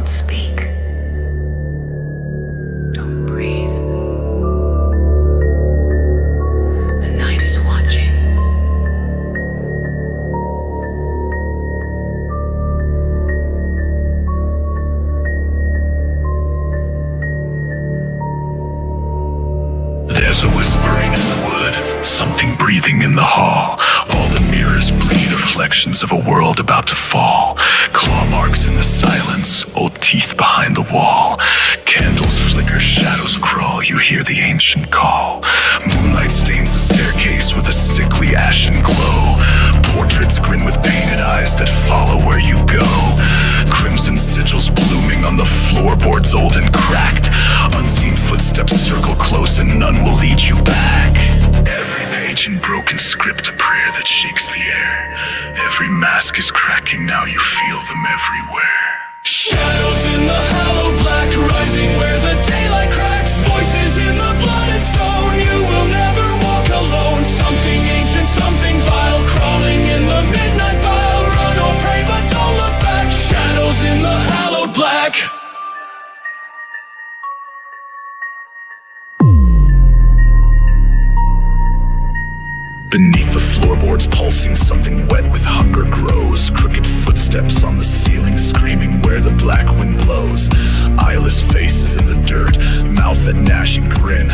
Don't speak. Don't breathe. The night is watching. There's a whispering in the wood, something breathing in the hall. All the mirrors bleed reflections of a world about to fall. Claw marks in the silence, old teeth behind the wall. Candles flicker, shadows crawl, you hear the ancient call. Moonlight stains the staircase with a sickly ashen glow. Portraits grin with painted eyes that follow where you go. Crimson sigils blooming on the floorboards old and cracked. Unseen footsteps circle close and none will lead you back. Every page in broken script, a prayer that shakes the air. Every mask is cracking, now you feel them everywhere. Shadows in the hollow black, rising where the daylight cracks. Voices in the blood and stone, you will never walk alone. Something ancient, something vile, crawling in the midnight mile. Run or pray, but don't look back. Shadows in the hallowed black. Beneath the floorboards pulsing, something wet with hunger grows. Crooked footsteps on the ceiling, screaming where the black wind blows. Eyeless faces in the dirt, mouths that gnash and grin.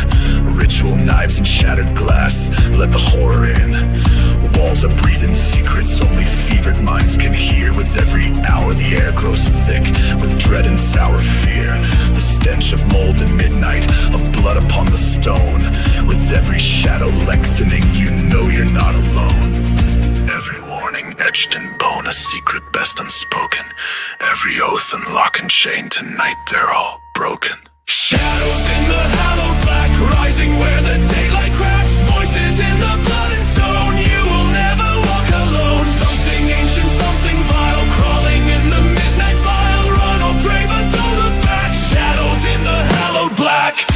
Ritual knives and shattered glass, let the horror in. Walls are breathing secrets only fevered minds can hear. With every hour the air grows thick with dread and sour fear. The stench of mold at midnight, of blood upon the stone. With every shadow lengthening, you know you're not alone. Every warning etched in bone, a secret best unspoken. Every oath and lock and chain, tonight they're all broken. Shadows in the hollow black, rising where the daylight cracks. Voices in the blood and stone, you will never walk alone. Something ancient, something vile, crawling in the midnight mile. Run or pray, but don't look back. Shadows in the hallowed black.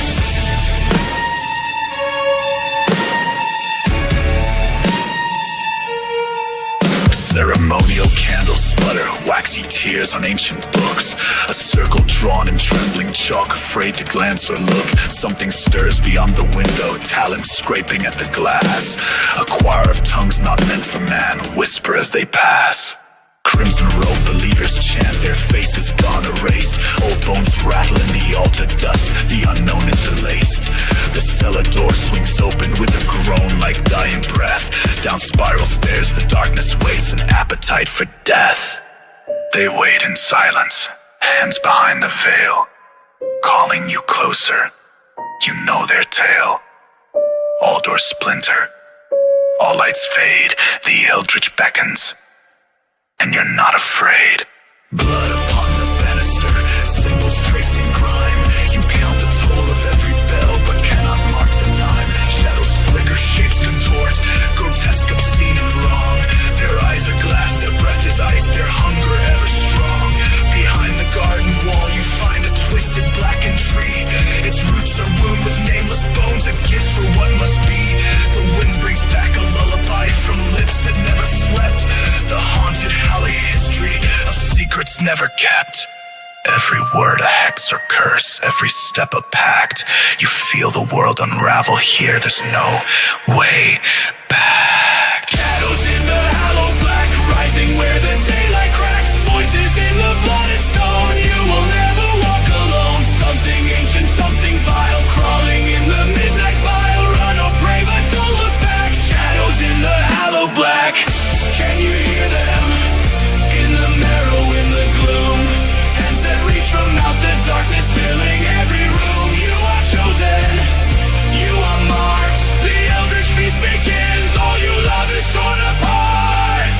Ceremonial candles sputter, waxy tears on ancient books. A circle drawn in trembling chalk, afraid to glance or look. Something stirs beyond the window, talent scraping at the glass. A choir of tongues not meant for man, whisper as they pass. Crimson robe believers chant, their faces gone erased. Old bones rattle in the altar dust, the unknown interlaced. The cellar door swings open with a groan like dying breath. Down spiral stairs the darkness waits, an appetite for death. They wait in silence, hands behind the veil, calling you closer. You know their tale. All doors splinter, all lights fade, the eldritch beckons, and you're not afraid. Blood upon the banister, symbols traced in grime. You count the toll of every bell, but cannot mark the time. Shadows flicker, shapes contort, grotesque, obscene and wrong. Their eyes are glass, their breath is ice, their hunger ever strong. Behind the garden wall you find a twisted blackened tree. Its roots are wound with nameless bones, a gift for what must be. The wind brings back a lullaby from lips that never slept. The haunted alley history of secrets never kept. Every word a hex or curse, every step a pact. You feel the world unravel here, there's no way back. Shadows in the hollow black, rising where the daylight cracks. Voices in the blood and stone, you will never walk alone. Something ancient, something vile, crawling in the midnight mile. Run or pray, but don't look back. Shadows in the hollow black. Can you hear them? In the marrow, in the gloom. Hands that reach from out the darkness, filling every room. You are chosen, you are marked. The eldritch feast begins, all you love is torn apart.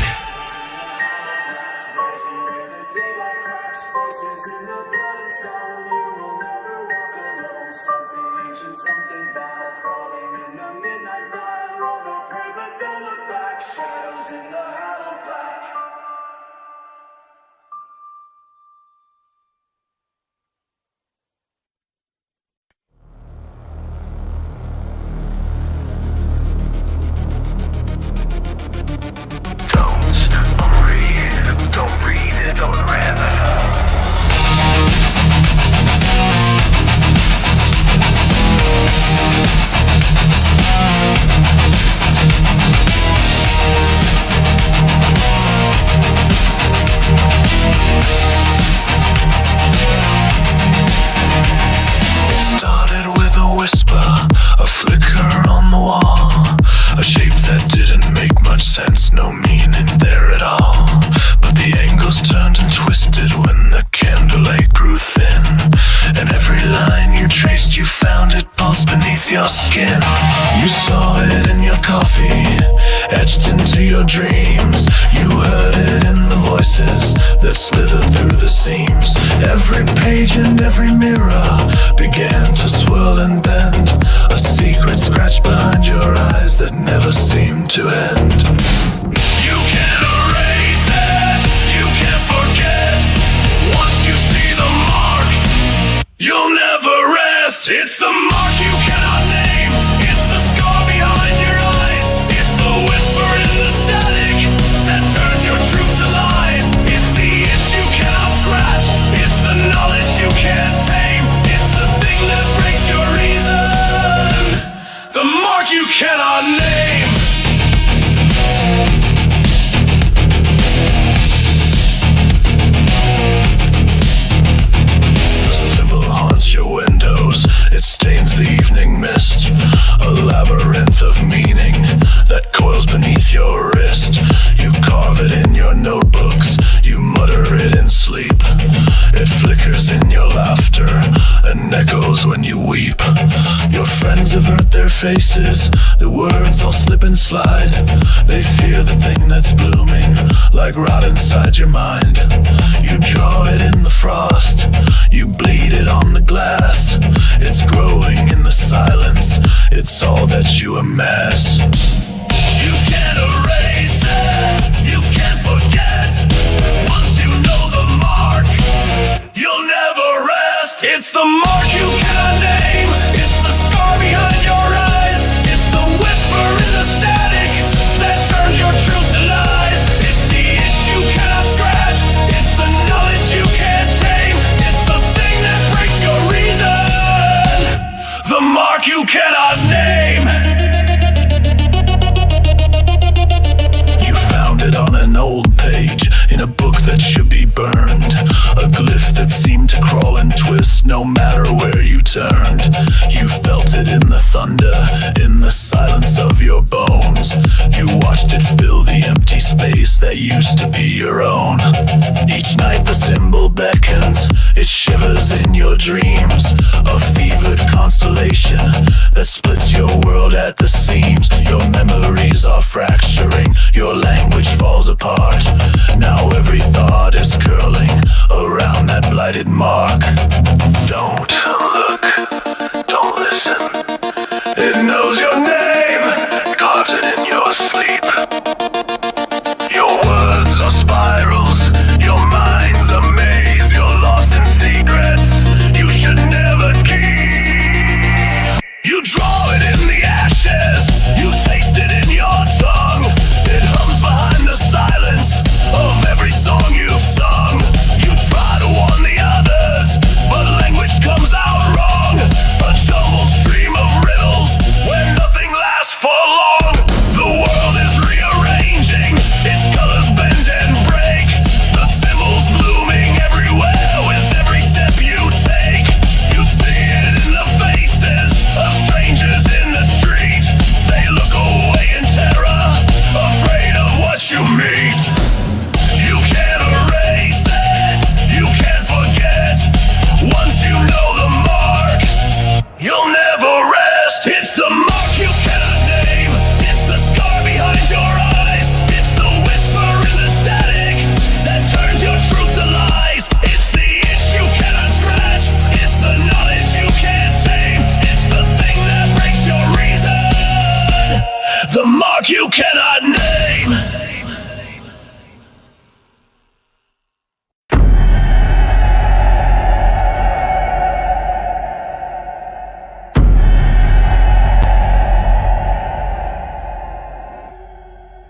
Rising where the daylight cracks, voices in the blood and stone. You will never walk alone. Something ancient, something vile, crawling in the midnight mile. Run or pray, but don't look back. Shadows in the hollow black. Don't read, don't read, don't read. when the candlelight grew thin, and every line you traced, you found it pulsed beneath your skin. You saw it in your coffee, etched into your dreams. You heard it in the voices that slithered through the seams. Every page and every mirror began to swirl and bend, a secret scratch behind your eyes that never seemed to end. You can't erase it, you can't forget. Once you see the mark, you'll never rest. It's the mark you cannot name, it's the scar behind your eyes, it's the whisper in the static that turns your truth to lies. It's the itch you cannot scratch, it's the knowledge you can't tame, it's the thing that breaks your reason, the mark you cannot name. Your windows, it stains the evening mist, a labyrinth of meaning that coils beneath your wrist. You carve it in your notebooks, you mutter it in sleep. It flickers in your laughter and echoes when you weep. Your friends avert their faces, the words all slip and slide. They fear the thing that's blooming like rot inside your mind. You draw it in the frost, you bleed it on the glass. It's growing in the silence, it's all that you amass. You can't erase it, you can't forget. Once you know the mark, you'll never rest. It's the mark you cannot name, it's the scar behind your eyes, it's the whisper in the static that turns your truth to lies. It's the itch you cannot scratch, it's the knowledge you can't tame, it's the thing that breaks your reason, the mark you cannot name. On an old page in a book that should be burned, a glyph that seemed to crawl and twist no matter where you turned. You felt it in the thunder, in the silence of your bones. You watched it fill the empty space that used to be your own. Each night the symbol beckons, it shivers in your dreams, a fevered constellation that splits your world at the seams. Your memories are fracturing, your language falls apart. Now every thought is curling around that blighted mark. Don't look, don't listen. It knows your name, carves it in your sleep. Your words are spirals, your mind's a maze. You're lost in secrets you should never keep. You draw it in the ashes, you taste it in your tongue. It hums behind the silence of every song you've sung. You try to warn the others, but language comes out wrong. A jumbled stream of riddles where nothing lasts for long. The world is rearranging, its colors bend and break. The symbols blooming everywhere with every step you take. You see it in the faces of strangers in the street. They look away in terror, afraid of what you meet. You can't erase it, you can't forget. Once you know the mark, you'll never rest. It's the mark you cannot name, it's the scar behind your eyes, it's the whisper in the static that turns your truth to lies. It's the itch you cannot scratch, it's the knowledge you can't tame, it's the thing that breaks your reason, the mark you cannot name.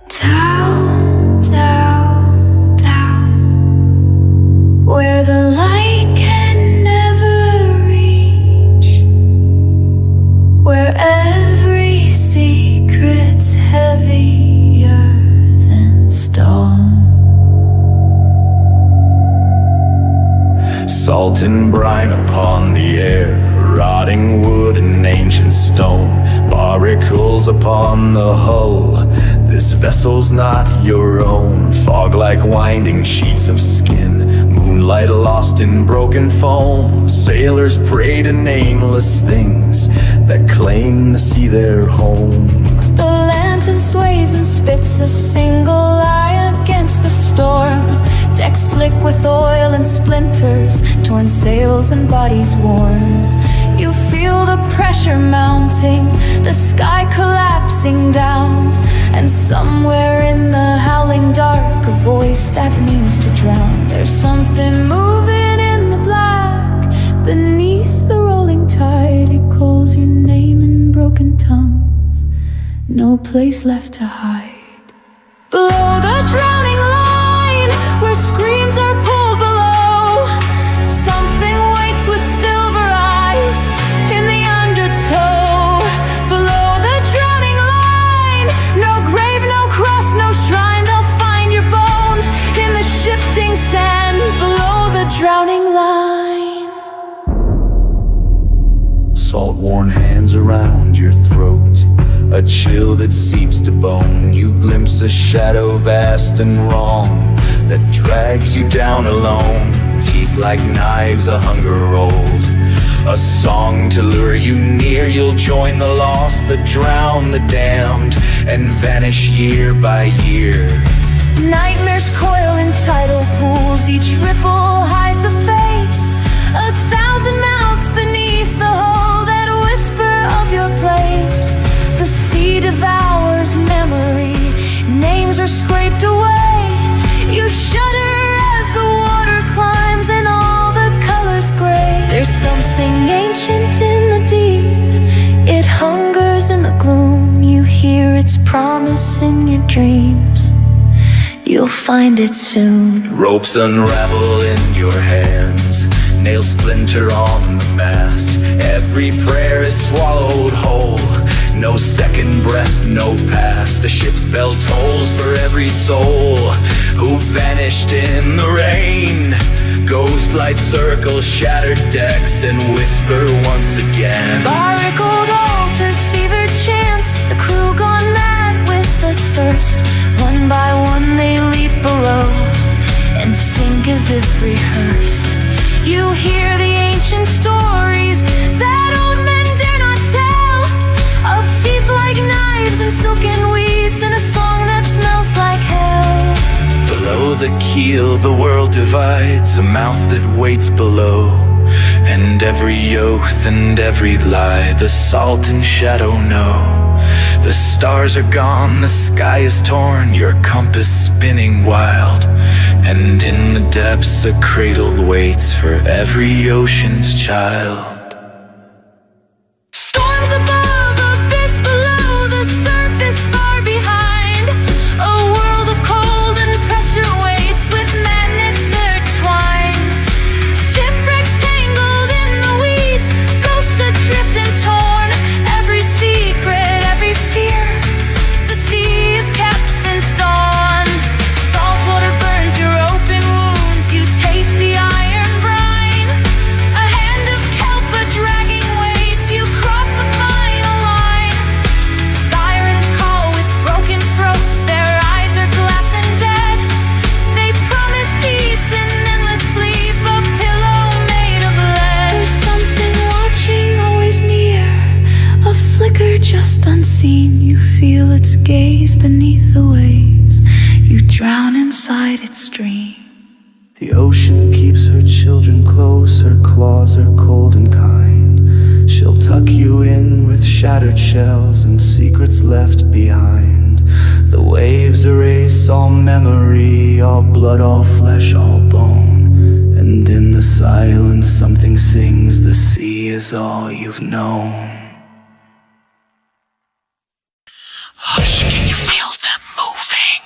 Down, down, down, where the light can never reach, where every secret's heavier than stone. Salt and brine upon the air, rotting wood and ancient stone, barnacles upon the hull. This vessel's not your own. Fog like winding sheets of skin, moonlight light lost in broken foam. Sailors pray to nameless things that claim to see their home. The lantern sways and spits a single eye against the storm. Decks slick with oil and splinters, torn sails and bodies worn. You feel the pressure mounting, the sky collapsing down, and somewhere in the howling dark, a voice that means to drown. There's something moving in the black, beneath the rolling tide. It calls your name in broken tongues, no place left to hide. Below the drowning line, where screams are pulled below, something waits with silver eyes in the undertow. Below the drowning line, no grave, no cross, no shrine. They'll find your bones in the shifting sand. Below the drowning line. Salt-worn hands around your throat, a chill that seeps to bone. You glimpse a shadow vast and wrong that drags you down alone. Teeth like knives, a hunger old, a song to lure you near. You'll join the lost, the drowned, the damned, and vanish year by year. Nightmares coil in tidal pools, each ripple hides a face. 1,000 mouths beneath the hull that whisper of your place. The sea devours memory, names are scraped away. You shudder as the water climbs and all the colors gray. There's something ancient in the deep, it hungers in the gloom. You hear its promise in your dreams, you'll find it soon. Ropes unravel in your hands, nails splinter on the mast. Every prayer is swallowed whole, no second breath, no past. The ship's bell tolls for every soul who vanished in the rain. Ghost lights circle shattered decks and whisper once again. Barrack old altars, fevered chants, the crew gone mad with the thirst. One by one they leap below and sink as if rehearsed. You hear the ancient stories that old men dare not tell, of teeth like knives and silken weeds and a song that smells like hell. Below the keel the world divides, a mouth that waits below, and every oath and every lie the salt and shadow know. The stars are gone, the sky is torn, your compass spinning wild, and in the depths a cradle waits for every ocean's child. Storms above, abyss below, the surface far behind. A world of cold and pressure waits with madness intertwined. Shipwrecks tangled in the weeds, ghosts adrift and torn. Every secret, every fear, the sea is kept since dawn. Salt water burns your open wounds, you taste the iron brine. A hand of kelp, a dragging weights, you cross the final line. Sirens call with broken throats, their eyes are glass and dead. They promise peace and endless sleep, a pillow made of lead. There's something watching, always near, a flicker just unseen. You feel its gaze beneath the waves, you drown inside its stream. The ocean keeps her children close, her claws are cold and kind. She'll tuck you in with shattered shells and secrets left behind. The waves erase all memory, all blood, all flesh, all bone. And in the silence something sings, the sea is all you've known. Hush, can you feel them moving?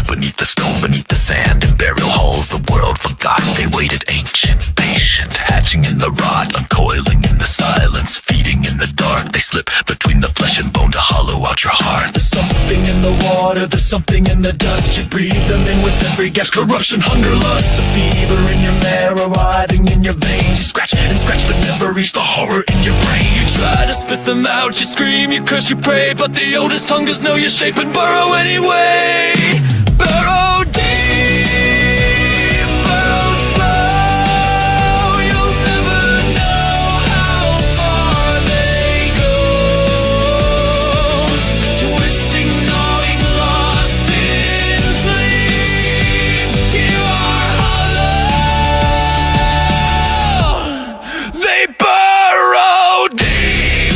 Beneath the stone beneath the sand. In burial halls the world forgot. They waited ancient, patient, hatching in the rot, uncoiling in the silence, feeding in the dark. They slip between the flesh and bone to hollow out your heart. There's something in the water, there's something in the dust. You breathe them in with every gasp. Corruption, hunger, lust, a fever in your marrow, writhing in your veins. You scratch and scratch but never reach the horror in your brain. You try to spit them out, you scream, you curse, you pray, but the oldest hungers know your shape and burrow anyway. Burrow deep, burrow slow. You'll never know how far they go. Twisting, gnawing, lost in sleep. You are hollow. They burrow deep.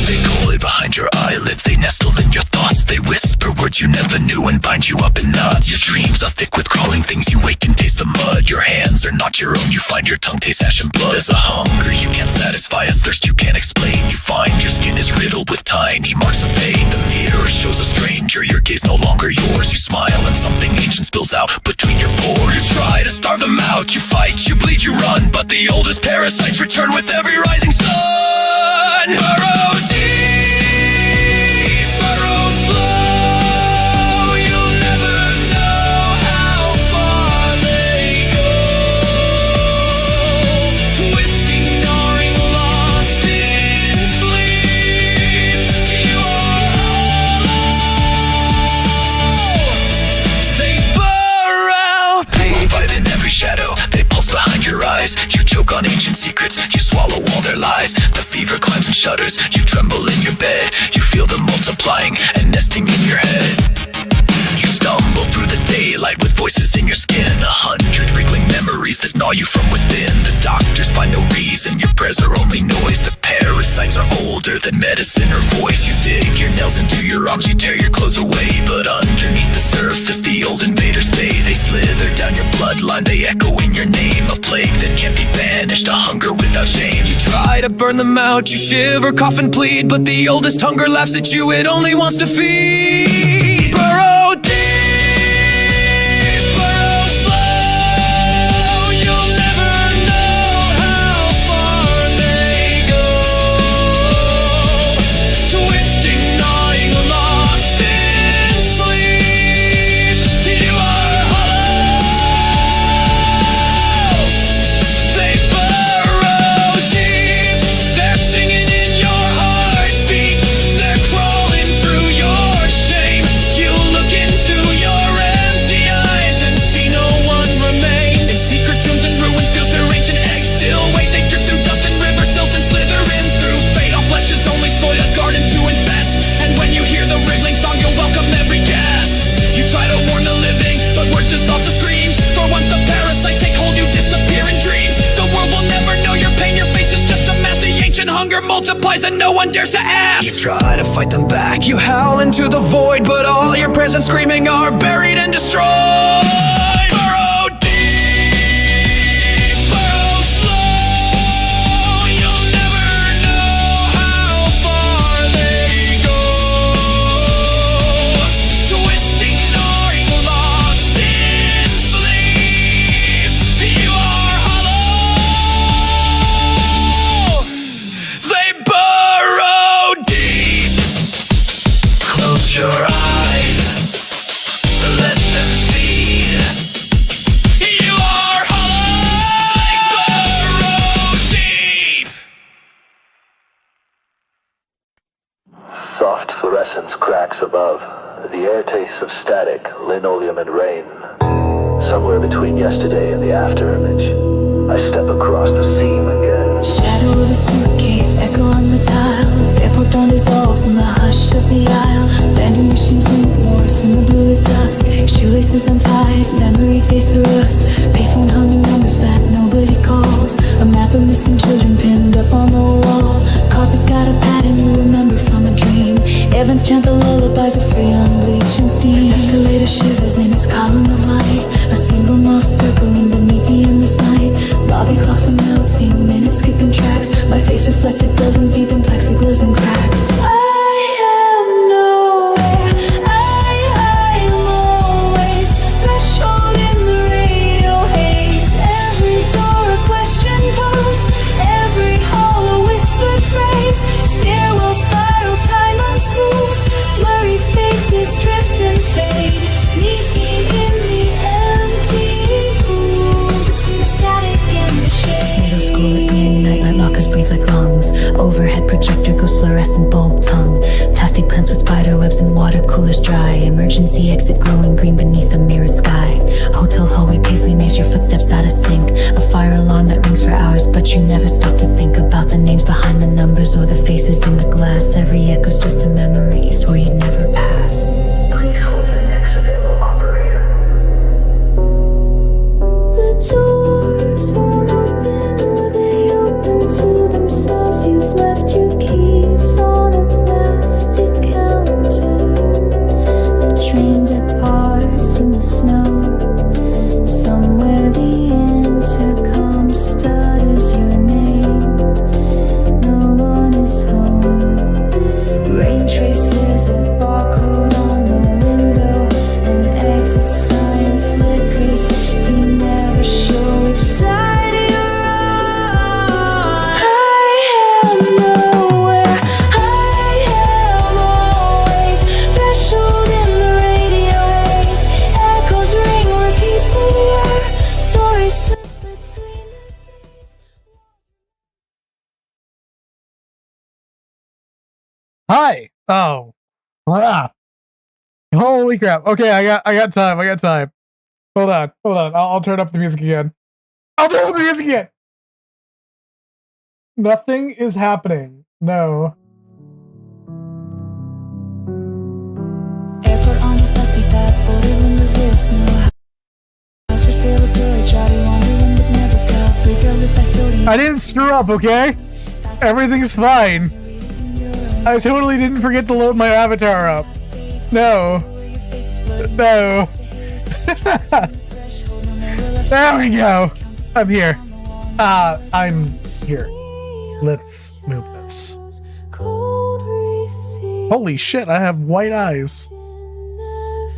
They coil behind your eyelids, they nestle in your thoughts. They whisper words you never knew and bind you up in knots. Your dreams are thick with crawling things, you wake and taste the mud. Your hands are not your own, you find your tongue tastes ash and blood. There's a hunger you can't satisfy, a thirst you can't explain. You find your skin is riddled with tiny marks of pain. The mirror shows a stranger, your gaze no longer yours. You smile and something ancient spills out between your pores. You try to starve them out, you fight, you bleed, you run, but the oldest parasites return with every rising sun. Burrow deep, burrow slow. You'll never know how far they go. Twisting, gnawing, lost in sleep. You are hollow. They burrow deep. Fight in every shadow, they pulse behind your eyes. You choke on ancient secrets, you swallow all their lies. The fever climbs and shudders, you tremble in your bed. You feel them multiplying and nesting in your head. You stumble through the daylight with voices in your skin. 100 wriggling memories that gnaw you from within. The doctors find no reason, your prayers are only noise. The parasites are older than medicine or voice. You dig your nails into your arms, you tear your clothes away, but underneath the surface the old invaders stay. They slither down your bloodline, they echo in your name. A plague that can't be banished, a hunger without shame. You try to burn them out, you shiver, cough and plead, but the oldest hunger laughs at you, it only wants to feed. Burrow deep, burrow slow. You'll never know how far they go. Twisting, gnawing, lost in sleep. You are hollow. They burrow deep. They're singing in your heartbeat. They're crawling through your shame. You look into your empty eyes and see no one remain. In secret tombs and ruined fields, their ancient eggs still wait. They drift through dust and rivers, silt and slither in through fate. All flesh is only soil, a garden to infest. And when you hear the wriggling song, you'll welcome every guest. You try to warn the living, but words dissolve to screams. For once the parasites take hold, you disappear in dreams. The world will never know your pain, your face is just a mask. The ancient hunger multiplies and no one dares to ask. You try to fight them back, you howl into the void, but all your prayers and screaming are buried and destroyed. Burrow deep, burrow slow. You'll never know how far they go. Twisting, gnawing, lost in sleep. You are hollow. They burrow deep. Close your eyes, let them feed. You are hollow. They burrow deep. Soft fluorescence cracks above. The air tastes of static, linoleum and rain. Somewhere between yesterday and the after image, I step across the seam again. Shadow of a suitcase, echo on the tile. Airport dawn dissolves in the hush of the aisle. Vending machines blink Morse in the blue lit dusk. Shoelaces untied, memory tastes of rust. Payphone humming numbers that nobody calls. A map of missing children pinned up on the wall. Carpet's got a pattern you remember from a dream. Evans chant the lullabies of freon, bleach and steam. Escalator shivers in its column of light. A single moth circling beneath the endless night. Lobby clocks are melting, minutes skipping tracks. My face reflected dozens deep in plexiglass and cracks. I am no the exit glowing green beneath a mirrored sky. Hotel hallway paisley makes your footsteps out of sync. A fire alarm that rings for hours, but you never stop to think about the names behind the numbers or the faces in the glass. Every echo's just a memory, swore you'd never pass. Please hold the next available operator. The doors won't open, or they open to themselves. You've left your keys on a plastic counter. The train departs in the snow. Somewhere the intercom stutters your name. No one is home. Rain traces a barcode on the window. An exit sign flickers. You never show which side you're on. I am nowhere. I am always. Threshold in the radio waves. Echoes ring where people were. Stories slip between the days. Hi. Oh, crap. Holy crap. Okay, I got time. Hold on. I'll turn up the music again. Nothing is happening. No. Airport on his plastic pads, folded windows, zips, no house for sale, a door, jolly wandering but never got. Flicker lit by sodium. I didn't screw up, okay? Everything's fine. I totally didn't forget to load my avatar up. No. There we go. I'm here. I'm here. Let's move this. Holy shit, I have white eyes.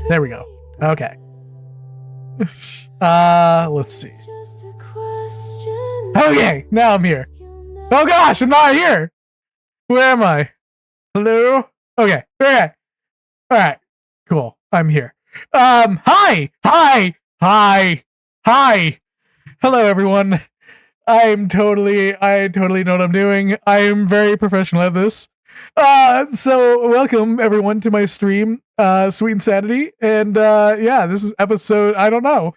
There we go. Okay. Let's see. Okay, now I'm here. Oh gosh, I'm not here. Where am I? Hello? Okay. Alright. Cool. I'm here. Hi! Hello, everyone. I totally know what I'm doing. I am very professional at this. So welcome everyone to my stream, Sweet Insanity. And, yeah, this is episode, I don't know.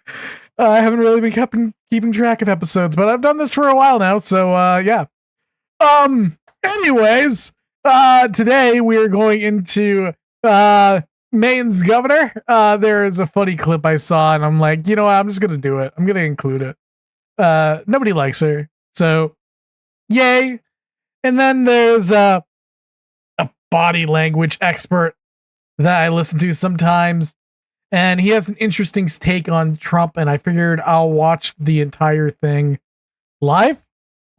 I haven't really been keeping track of episodes, but I've done this for a while now. So, yeah. Anyways, today we are going into, Maine's governor. There is a funny clip I saw and I'm like, you know what? I'm just going to do it. I'm going to include it. Nobody likes her. So yay. And then there's, a body language expert that I listen to sometimes. And he has an interesting take on Trump. And I figured I'll watch the entire thing live.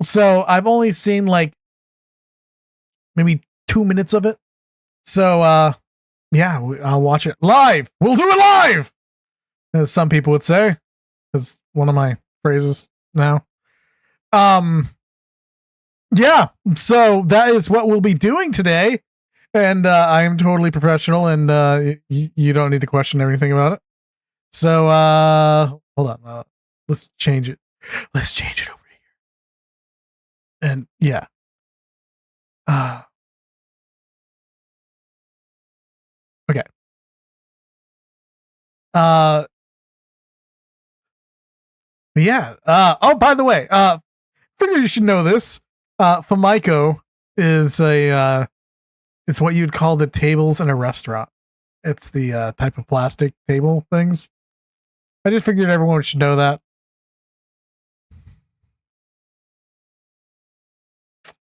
So I've only seen like maybe 2 minutes of it. So, yeah, I'll watch it live. We'll do it live, as some people would say. That's one of my phrases now. Yeah, so that is what we'll be doing today. And I am totally professional, and you don't need to question everything about it. So, hold on. Let's change it. Let's change it over here. And yeah. Okay. Yeah. Oh, by the way, figured you should know this. Formica is it's what you'd call the tables in a restaurant. It's the type of plastic table things. I just figured everyone should know that.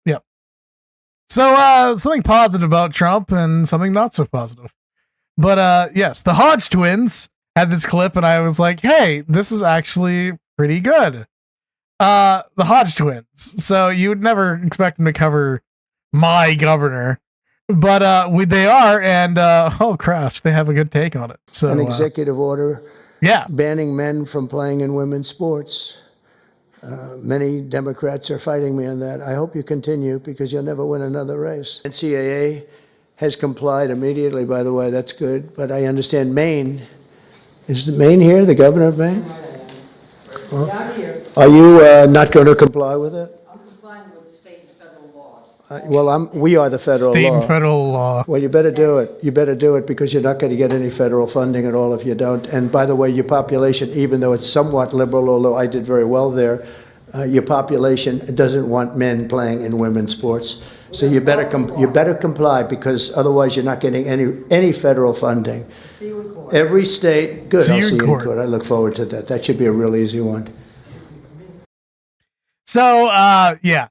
Yep. So, something positive about Trump and something not so positive. But yes, the Hodge twins had this clip and I was like, hey, this is actually pretty good. The Hodge twins. So you would never expect them to cover my governor. But they are, and oh crash, they have a good take on it. So an executive order yeah, banning men from playing in women's sports. Many Democrats are fighting me on that. I hope you continue because you'll never win another race. NCAA has complied immediately, by the way, that's good. But I understand Maine, is Maine here, the governor of Maine? Yeah, I'm here. Are you not going to comply with it? I'm complying with state and federal laws. We are the federal State law. and federal law. Well, you better do it. You better do it because you're not going to get any federal funding at all if you don't. And by the way, your population, even though it's somewhat liberal, although I did very well there, your population doesn't want men playing in women's sports. So you better comply because otherwise you're not getting any federal funding. See you in court. Every state, good. I'll see you in court. I look forward to that. That should be a real easy one. So, yeah,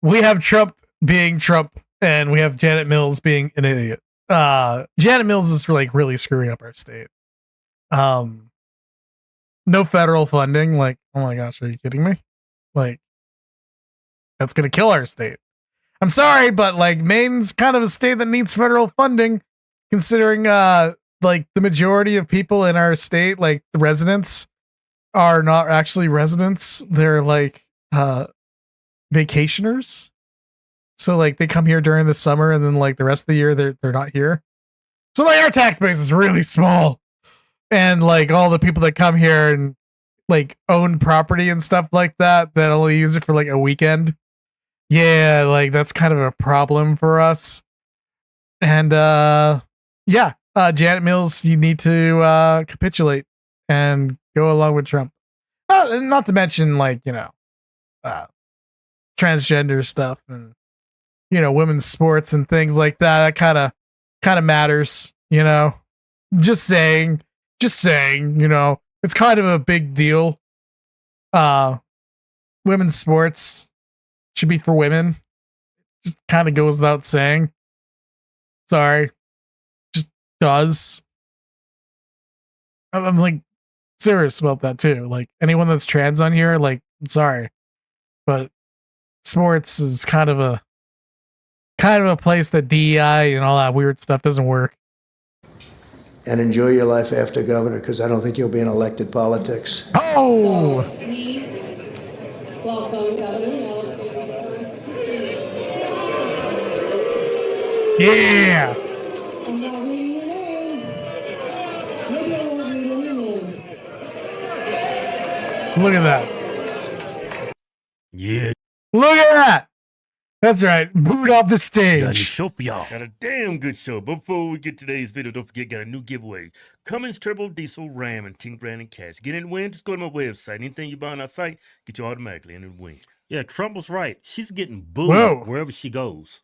we have Trump being Trump, and we have Janet Mills being an idiot. Janet Mills is like really screwing up our state. No federal funding. Like, oh my gosh, are you kidding me? Like, that's gonna kill our state. I'm sorry, but like Maine's kind of a state that needs federal funding, considering like the majority of people in our state, like the residents, are not actually residents. They're like vacationers. So like they come here during the summer and then like the rest of the year they're not here. So like our tax base is really small. And like all the people that come here and like own property and stuff like that only use it for like a weekend. Yeah, like that's kind of a problem for us. And yeah, Janet Mills, you need to capitulate and go along with Trump. Not to mention like, you know, transgender stuff and you know, women's sports and things like that. That kind of matters, you know. Just saying, you know, it's kind of a big deal. Women's sports should be for women. Just kind of goes without saying. Sorry. Just does. I'm like serious about that too. Like anyone that's trans on here, like, sorry. But sports is kind of a place that DEI and all that weird stuff doesn't work. And enjoy your life after governor, because I don't think you'll be in elected politics. Oh! So, please welcome Governor Nelson. Yeah! I'm not reading your name. Maybe I won't read any names. Look at that. Yeah. Look at that! That's right. Boot off the Got a new stage. show for y'all. Got a damn good show. But before we get to today's video, don't forget, got a new giveaway. Cummins Turbo Diesel Ram and 10 grand in cash. Get in and win, just go to my website. Anything you buy on our site, get you automatically in and win. Yeah, Trump was right. She's getting booed Whoa. wherever she goes.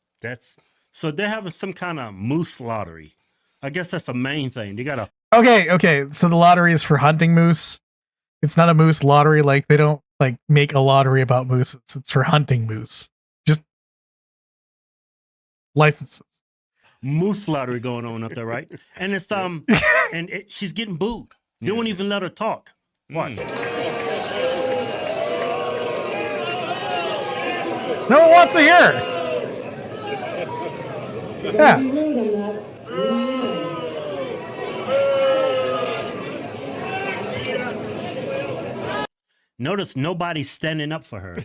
So they're having some kind of moose lottery. I guess that's the main thing. They got a... Okay. So the lottery is for hunting moose. It's not a moose lottery. Like they don't like make a lottery about moose. It's for hunting moose. Just licenses. moose lottery going on up there, right? And it's she's getting booed. They won't even let her talk. Watch. No one wants to hear her. Yeah. Notice nobody's standing up for her.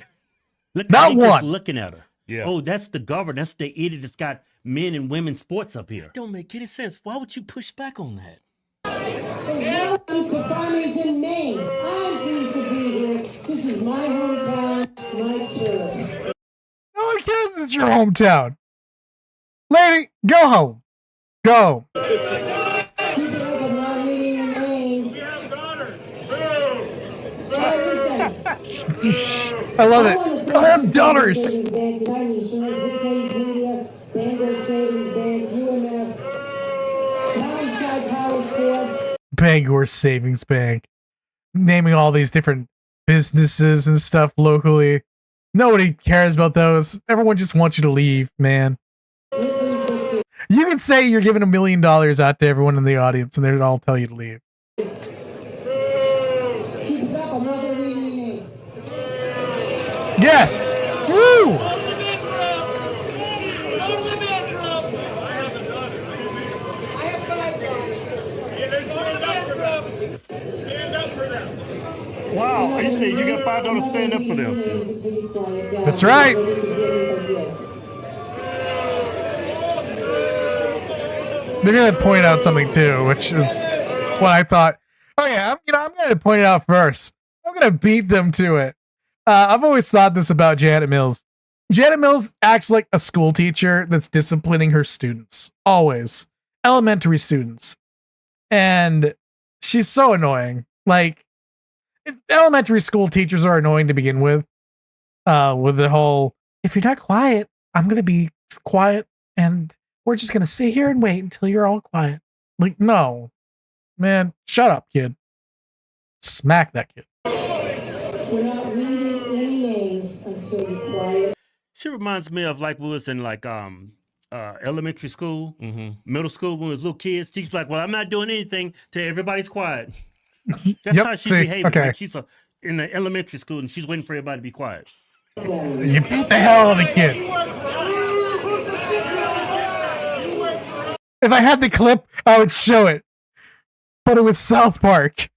Look, Not just one. looking at her. Yeah. Oh, that's the governor. That's the idiot that's got men and women sports up here. It don't make any sense. Why would you push back on that? Welcome to Farmington, Maine. I'm pleased to be here. This is my hometown, my church. No one cares. It's your hometown. Lady, go home. Go. Keep it up, I'm not reading your name. I love it. I have daughters. Bangor Savings Bank. Naming all these different businesses and stuff locally. Nobody cares about those. Everyone just wants you to leave, man. You can say you're giving $1 million out to everyone in the audience and they'll all tell you to leave. Yes! Woo! Wow, you say you got $5 to stand up for them. That's right. They're gonna point out something too, which is what I thought. Oh yeah, I'm gonna point it out first. I'm gonna beat them to it. I've always thought this about Janet Mills. Janet Mills acts like a school teacher that's disciplining her students. Always. Elementary students. And she's so annoying. Like, elementary school teachers are annoying to begin with. With the whole, if you're not quiet, I'm going to be quiet and we're just going to sit here and wait until you're all quiet. Like, no. Man, shut up, kid. Smack that kid. We're not reading any names until you're quiet. She reminds me of like we was in like elementary school, middle school when we was little kids. She's like, well, I'm not doing anything till everybody's quiet. That's how she's behaving. Okay. Like she's in the elementary school and she's waiting for everybody to be quiet. You beat the hell out of the kid. If I had the clip, I would show it. But it was South Park.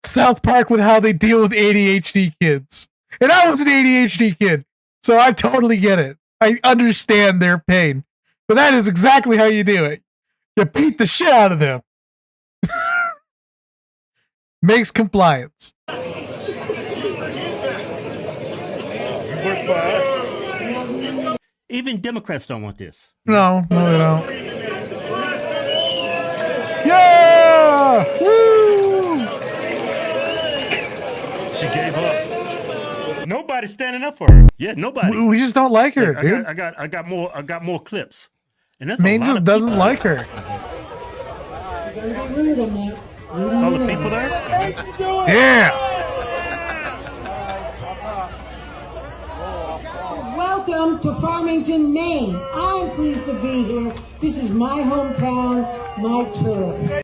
South Park with how they deal with ADHD kids. And I was an ADHD kid, so I totally get it. I understand their pain. But that is exactly how you do it. You beat the shit out of them. Makes compliance. You work for us. Even Democrats don't want this. No, they don't. Yeah! Woo! She gave up. Nobody's standing up for her. Yeah, nobody. We just don't like her, dude. I got more clips. And that's Maine just doesn't like her. Don't get rude on that. It's all the people there. Yeah. Welcome to Farmington, Maine. I'm pleased to be here. This is my hometown, my turf.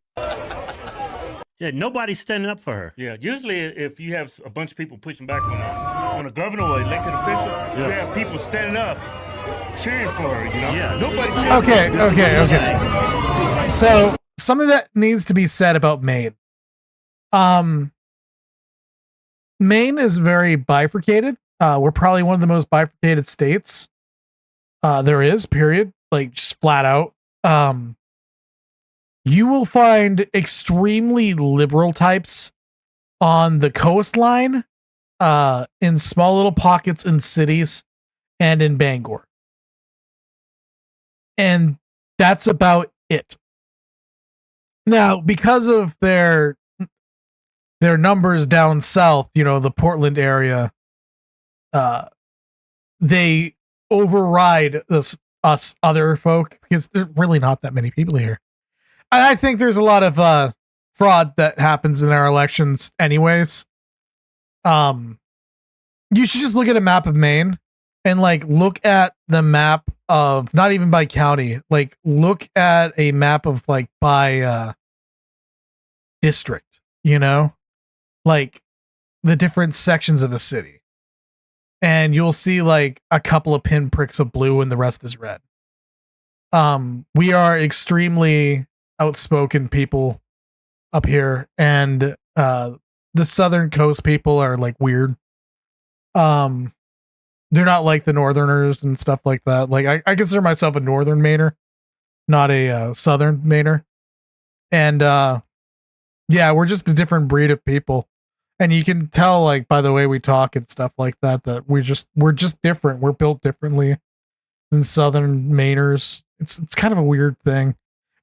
Yeah, nobody's standing up for her. Yeah, usually if you have a bunch of people pushing back on a governor or elected official, you have people standing up cheering for her, you know? Yeah, nobody's standing up. Okay. So, something that needs to be said about Maine. Maine is very bifurcated. We're probably one of the most bifurcated states there is, period. Like, just flat out. You will find extremely liberal types on the coastline, in small little pockets in cities, and in Bangor. And that's about it. Now, because of their numbers down south, you know, the Portland area, they override us other folk because there's really not that many people here. I think there's a lot of fraud that happens in our elections anyways. You should just look at a map of Maine and like look at the map of, not even by county, like look at a map of like by district, you know, like the different sections of a city. And you'll see like a couple of pinpricks of blue and the rest is red. We are extremely outspoken people up here, and the southern coast people are like weird. They're not like the northerners and stuff like that. Like I consider myself a northern Mainer, not a southern Mainer. And yeah, we're just a different breed of people. And you can tell like by the way we talk and stuff like that we're just different. We're built differently than southern Mainers. It's kind of a weird thing.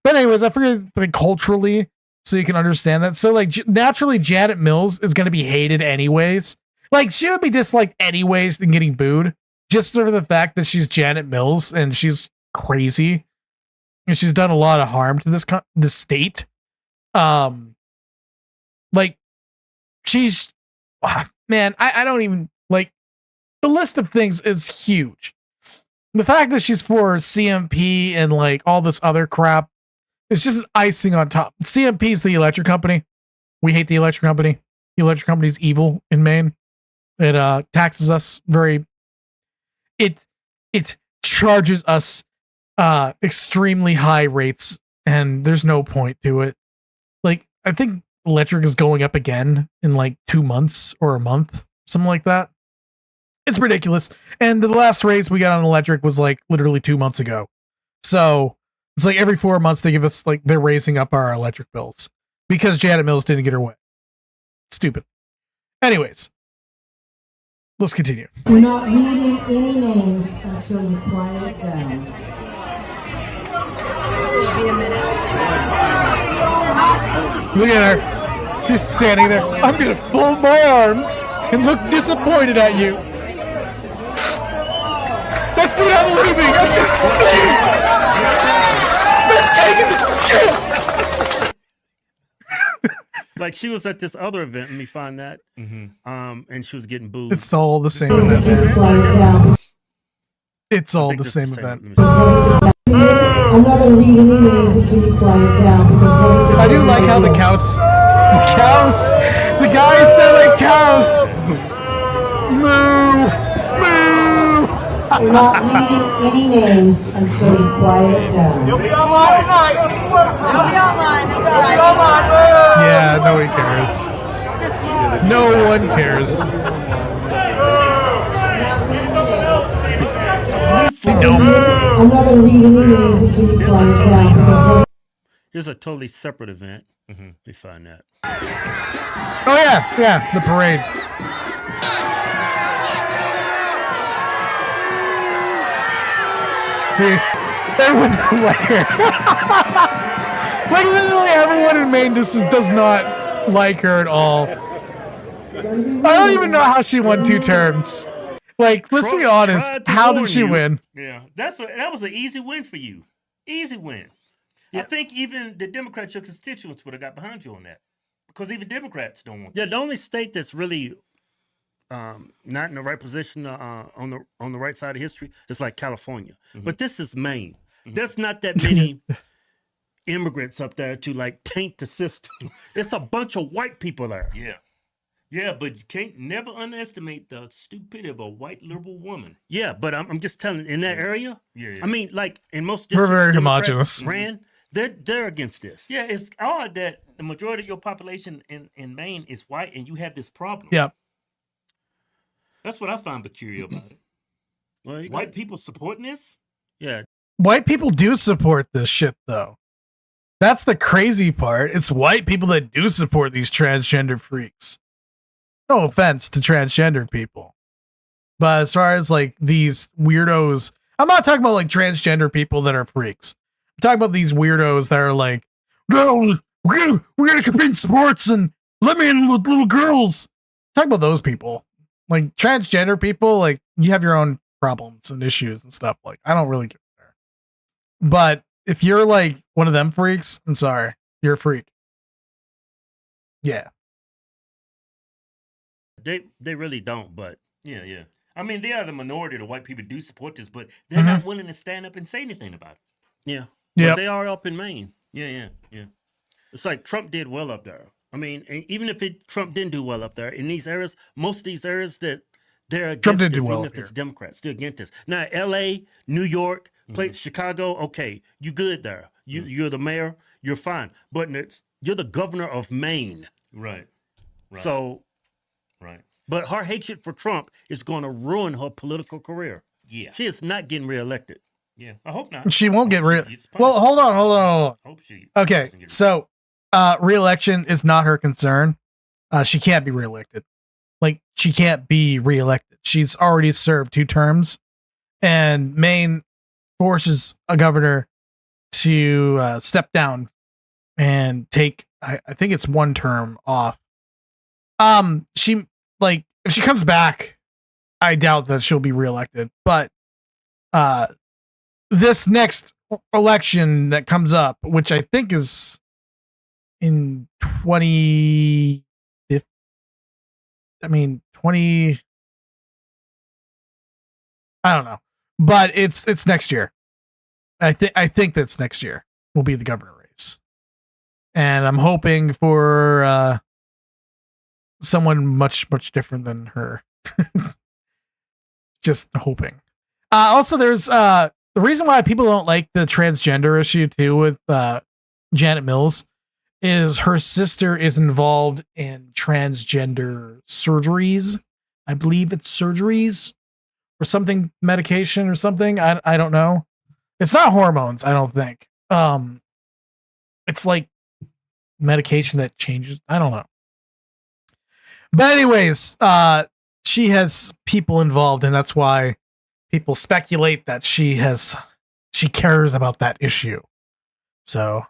But anyways, I figured like culturally, so you can understand that. So like naturally, Janet Mills is going to be hated anyways. Like she would be disliked anyways than getting booed, just for the fact that she's Janet Mills and she's crazy and she's done a lot of harm to this state. Like she's, man, I don't even like, the list of things is huge. The fact that she's for CMP and like all this other crap, it's just an icing on top. CMP is the electric company. We hate the electric company. The electric company is evil in Maine. It taxes us very. It charges us extremely high rates, and there's no point to it. Like I think electric is going up again in like 2 months or a month, something like that. It's ridiculous. And the last raise we got on electric was like literally 2 months ago. So it's like every 4 months they give us like, they're raising up our electric bills because Janet Mills didn't get her way. Stupid. Anyways, Let's continue. We're not reading any names until you quiet down. Look at her. Just standing there. I'm gonna fold my arms and look disappointed at you. That's it, I'm leaving. I'm just leaving. I'm taking the shit. Like she was at this other event, let me find that. And she was getting booed. It's all the same event, man. Quiet down. It's all the same event. I'm not going to read any names until you quiet down. Because I do like how the guys sound like cows. Moo, moo. we're not reading any names until you quiet down. Yeah, nobody cares. No one cares. I'm not going to read any names until you quiet down. Here's a totally separate event. Let me find that. Oh yeah, the parade. See, everyone doesn't like her. Like literally everyone in Maine just does not like her at all. I don't even know how she won 2 terms. Like, let's be honest. How did she win? Yeah, that was an easy win for you. Easy win. I think even the Democrats, your constituents, would have got behind you on that, because even Democrats don't want. Yeah, the only state that's really not in the right position on the right side of history is like California, but this is Maine. There's not that many immigrants up there to like taint the system. It's a bunch of white people there. Yeah, but you can't never underestimate the stupidity of a white liberal woman. Yeah, but I'm just telling in that area. Yeah. I mean, like in most We're districts, very Democrats homogenous. they're against this. Yeah, it's odd that the majority of your population in Maine is white, and you have this problem. Yep. That's what I find peculiar about it. Well, White people supporting this? Yeah. White people do support this shit, though. That's the crazy part. It's white people that do support these transgender freaks. No offense to transgender people. But as far as like these weirdos, I'm not talking about like transgender people that are freaks. I'm talking about these weirdos that are like, no, we're gonna compete in sports and let me in with little girls. I'm talking about those people. Like transgender people, like you have your own problems and issues and stuff. Like I don't really care. But if you're like one of them freaks, I'm sorry, you're a freak. Yeah. They really don't, but Yeah. I mean, they are the minority. The white people do support this, but they're not willing to stand up and say anything about it. yeah. Yep. But they are up in Maine. Yeah. It's like Trump did well up there. I mean, and even if Trump didn't do well up there in these areas, most of these areas that they're against Trump did this, do well even up if it's here. Democrats, they're against this. Now, L.A., New York, Chicago, okay, you good there. You're the mayor, you're fine. But you're the governor of Maine. Right. So, Right. but her hatred for Trump is going to ruin her political career. Yeah. She is not getting reelected. Yeah. I hope not. She won't I get hope she real. gets Well, punished. hold on. I hope she Okay, doesn't get so re-election is not her concern. She can't be reelected. Like she can't be reelected. She's already served 2 terms, and Maine forces a governor to step down and take. I think it's 1 term off. She like if she comes back, I doubt that she'll be reelected. But this next election that comes up, which I think is in 20 I don't know, but it's next year. I think that's next year will be the governor race, and I'm hoping for someone much different than her. Just hoping. Also, there's the reason why people don't like the transgender issue too with Janet Mills is her sister is involved in transgender surgeries. I believe it's surgeries or something, medication or something. I don't know. It's not hormones, I don't think. It's like medication that changes. I don't know. But anyways, she has people involved, and that's why people speculate that she cares about that issue. So,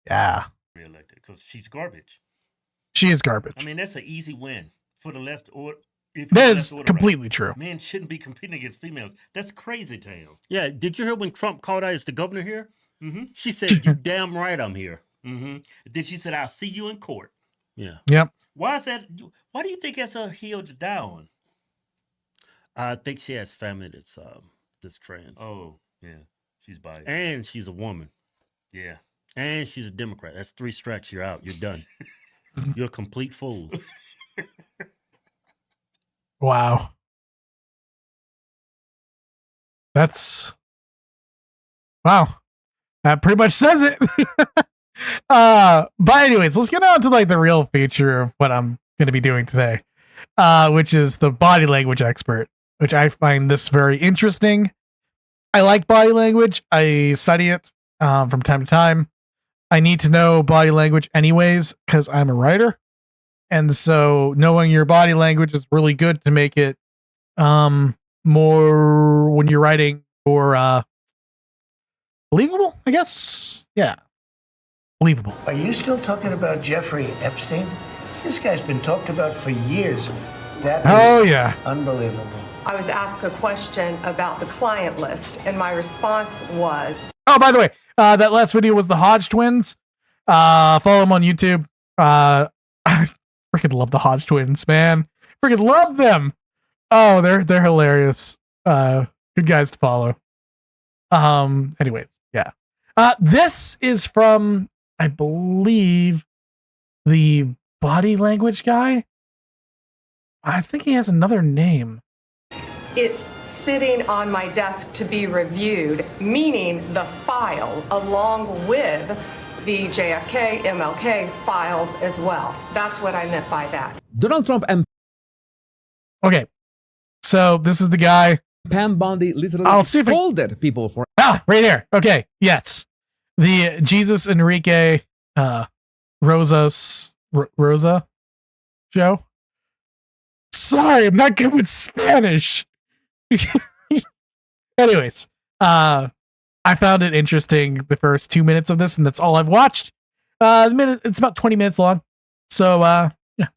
yeah, Reelected because she's garbage. she is garbage. I mean, that's an easy win for the left or if That you're is left or the completely right. true. Men shouldn't be competing against females. That's crazy town. Yeah, did you hear when Trump called out as the governor here? Mm-hmm. She said, "You damn right I'm here." Mm-hmm. Then she said, "I'll see you in court." Yeah. Yep. Why is that? Why do you think that's a hill to die on? I think she has family that's trans. Oh, yeah, she's biased. And she's a woman. Yeah. And she's a Democrat. That's 3 strikes, you're out. You're done. You're a complete fool. Wow. Wow. That pretty much says it. But anyways, let's get on to like the real feature of what I'm going to be doing today, which is the body language expert, which I find this very interesting. I like body language. I study it from time to time. I need to know body language anyways because I'm a writer. And so knowing your body language is really good to make it more when you're writing or believable, I guess. Yeah. Believable. Are you still talking about Jeffrey Epstein? This guy's been talked about for years. That Oh, is yeah. unbelievable. I was asked a question about the client list, and my response was, Oh, by the way, that last video was the Hodge twins. Follow them on YouTube. I freaking love the Hodge twins, man. Freaking love them. Oh, they're hilarious. Good guys to follow. Anyways, yeah. This is from, I believe, the body language guy. I think he has another name. it's sitting on my desk to be reviewed, meaning the file along with the JFK, MLK files as well. That's what I meant by that. Donald Trump and Okay. So this is the guy. Pam Bondi literally I'll see if scolded people for right here. Okay. Yes. The Jesus Enrique Rosa show. Sorry, I'm not good with Spanish. Anyways, I found it interesting the first 2 minutes of this, and that's all I've watched. It's about 20 minutes long. So yeah,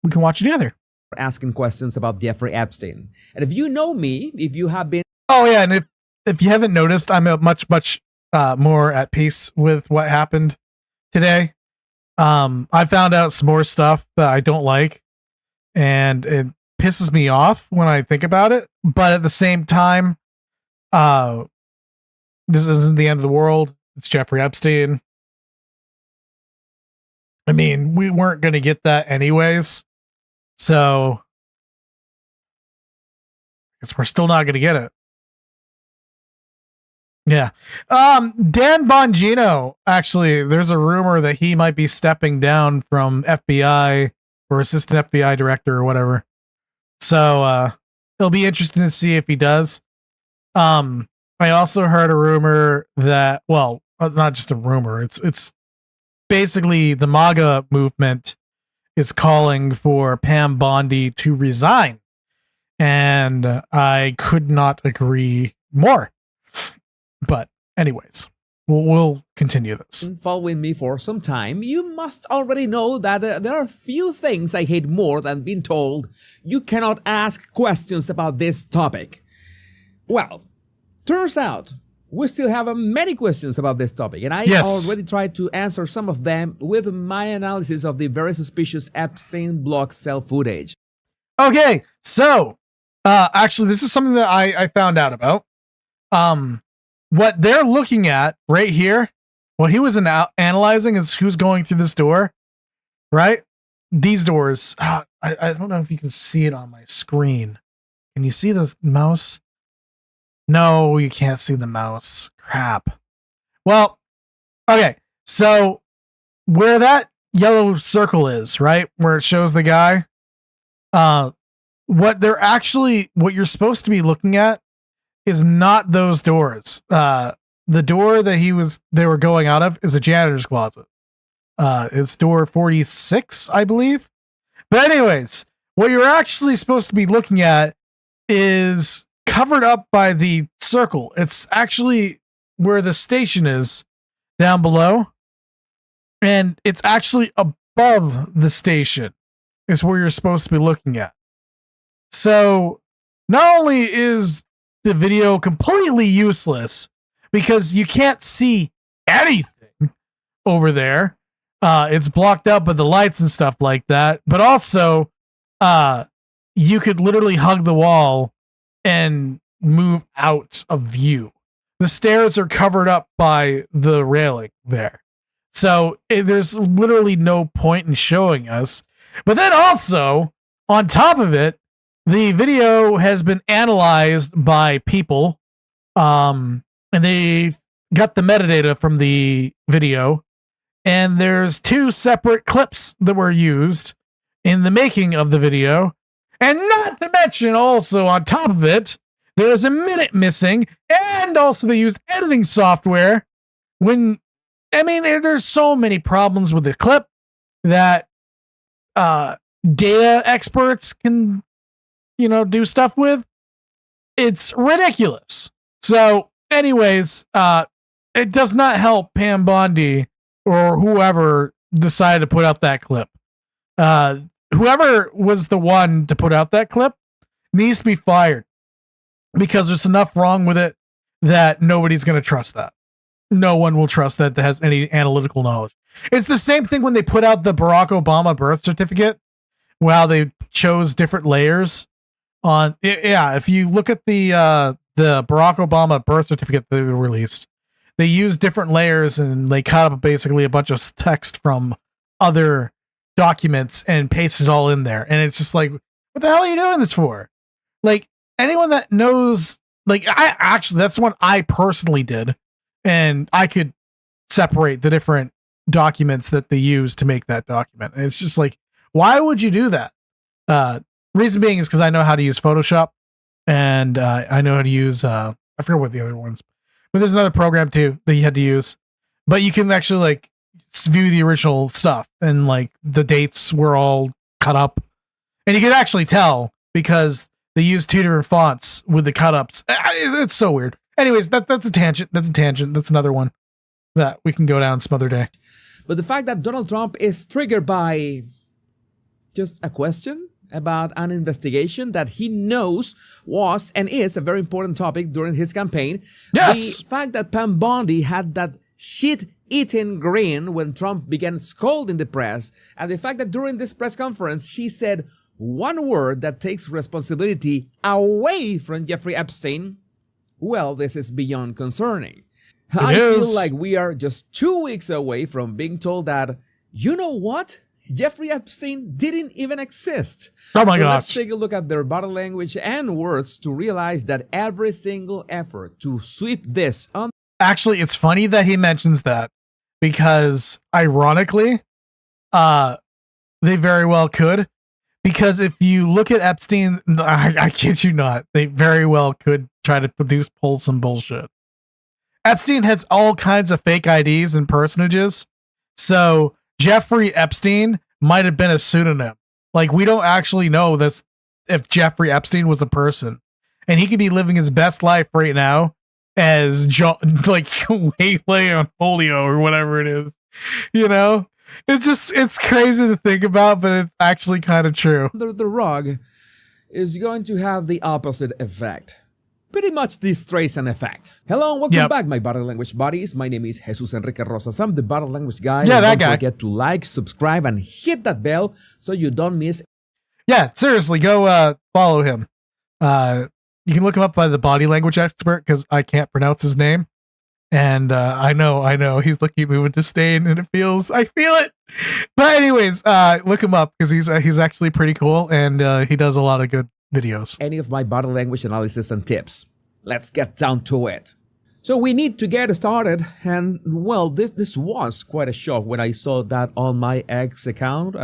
we can watch it together. asking questions about Jeffrey Epstein. And if you know me, if you have been Oh yeah, and if you haven't noticed, I'm a much more at peace with what happened today. I found out some more stuff that I don't like, and it pisses me off when I think about it. But at the same time, this isn't the end of the world. It's Jeffrey Epstein. I mean, we weren't going to get that anyways. So I guess we're still not going to get it. Yeah. Dan Bongino, actually, there's a rumor that he might be stepping down from FBI or assistant FBI director or whatever. So, it'll be interesting to see if he does. I also heard a rumor that, well, not just a rumor, it's basically the MAGA movement is calling for Pam Bondi to resign. And I could not agree more. But anyways, we'll continue this. following me for some time, you must already know that there are few things I hate more than being told you cannot ask questions about this topic. Well, turns out we still have many questions about this topic, and I already tried to answer some of them with my analysis of the very suspicious Epstein block cell footage. Okay, so actually, this is something that I found out about. What they're looking at right here, what he was analyzing is who's going through this door, right? These doors. I don't know if you can see it on my screen. Can you see the mouse? No, you can't see the mouse. Crap. Well, okay. So where that yellow circle is, right? Where it shows the guy, what you're supposed to be looking at is not those doors. The door that they were going out of is a janitor's closet. It's door 46, I believe. But anyways, what you're actually supposed to be looking at is covered up by the circle. It's actually where the station is down below, and it's actually above the station is where you're supposed to be looking at. So not only is the video completely useless because you can't see anything over there, it's blocked up by the lights and stuff like that, but also you could literally hug the wall and move out of view. The stairs are covered up by the railing there. So there's literally no point in showing us. But then also, on top of it, the video has been analyzed by people, and they got the metadata from the video, and there's 2 separate clips that were used in the making of the video. And not to mention, also on top of it, there's a minute missing, and also they used editing software. There's so many problems with the clip that data experts can, do stuff with. It's ridiculous. So, anyways, it does not help Pam Bondi or whoever decided to put out that clip. Whoever was the one to put out that clip needs to be fired because there's enough wrong with it that nobody's going to trust that. No one will trust that has any analytical knowledge. It's the same thing when they put out the Barack Obama birth certificate. Wow, they chose different layers on. Yeah, if you look at the Barack Obama birth certificate that they released, they used different layers and they cut up basically a bunch of text from other documents and pasted it all in there. And it's just like, what the hell are you doing this for? Like, anyone that knows, that's what I personally did. And I could separate the different documents that they use to make that document. And it's just like, why would you do that? Reason being is because I know how to use Photoshop, and I know how to use, I forget what the other ones, but there's another program too that you had to use. But you can actually view the original stuff, and the dates were all cut up, and you could actually tell because they used 2 different fonts with the cut ups. It's so weird. Anyways, that's a tangent. That's another one that we can go down some other day. But the fact that Donald Trump is triggered by just a question about an investigation that he knows was and is a very important topic during his campaign. Yes. The fact that Pam Bondi had that shit-eating grin when Trump began scolding the press, and the fact that during this press conference she said one word that takes responsibility away from Jeffrey Epstein. Well, this is beyond concerning. I feel like we are just 2 weeks away from being told that, you know what? Jeffrey Epstein didn't even exist. Oh my gosh. Let's take a look at their body language and words to realize that every single effort to sweep this on. Actually, it's funny that he mentions that because ironically, they very well could. Because if you look at Epstein, I kid you not, they very well could try to pull some bullshit. Epstein has all kinds of fake IDs and personages. So Jeffrey Epstein might have been a pseudonym. We don't actually know this if Jeffrey Epstein was a person. And he could be living his best life right now as Waylay on Polio or whatever it is. It's crazy to think about, but it's actually kind of true. The rug is going to have the opposite effect. Pretty much the Streisand effect. Hello and welcome back, my body language buddies. My name is Jesus Enrique Rosas. I'm the body language guy. Yeah, that guy. Don't forget to like, subscribe, and hit that bell so you don't miss. Yeah, seriously, go follow him. You can look him up by the body language expert because I can't pronounce his name. And I know he's looking at me with disdain, and I feel it. But anyways, look him up because he's actually pretty cool, and he does a lot of good videos. Any of my body language analysis and tips. Let's get down to it. So we need to get started, and well, this was quite a shock when I saw that on my X account,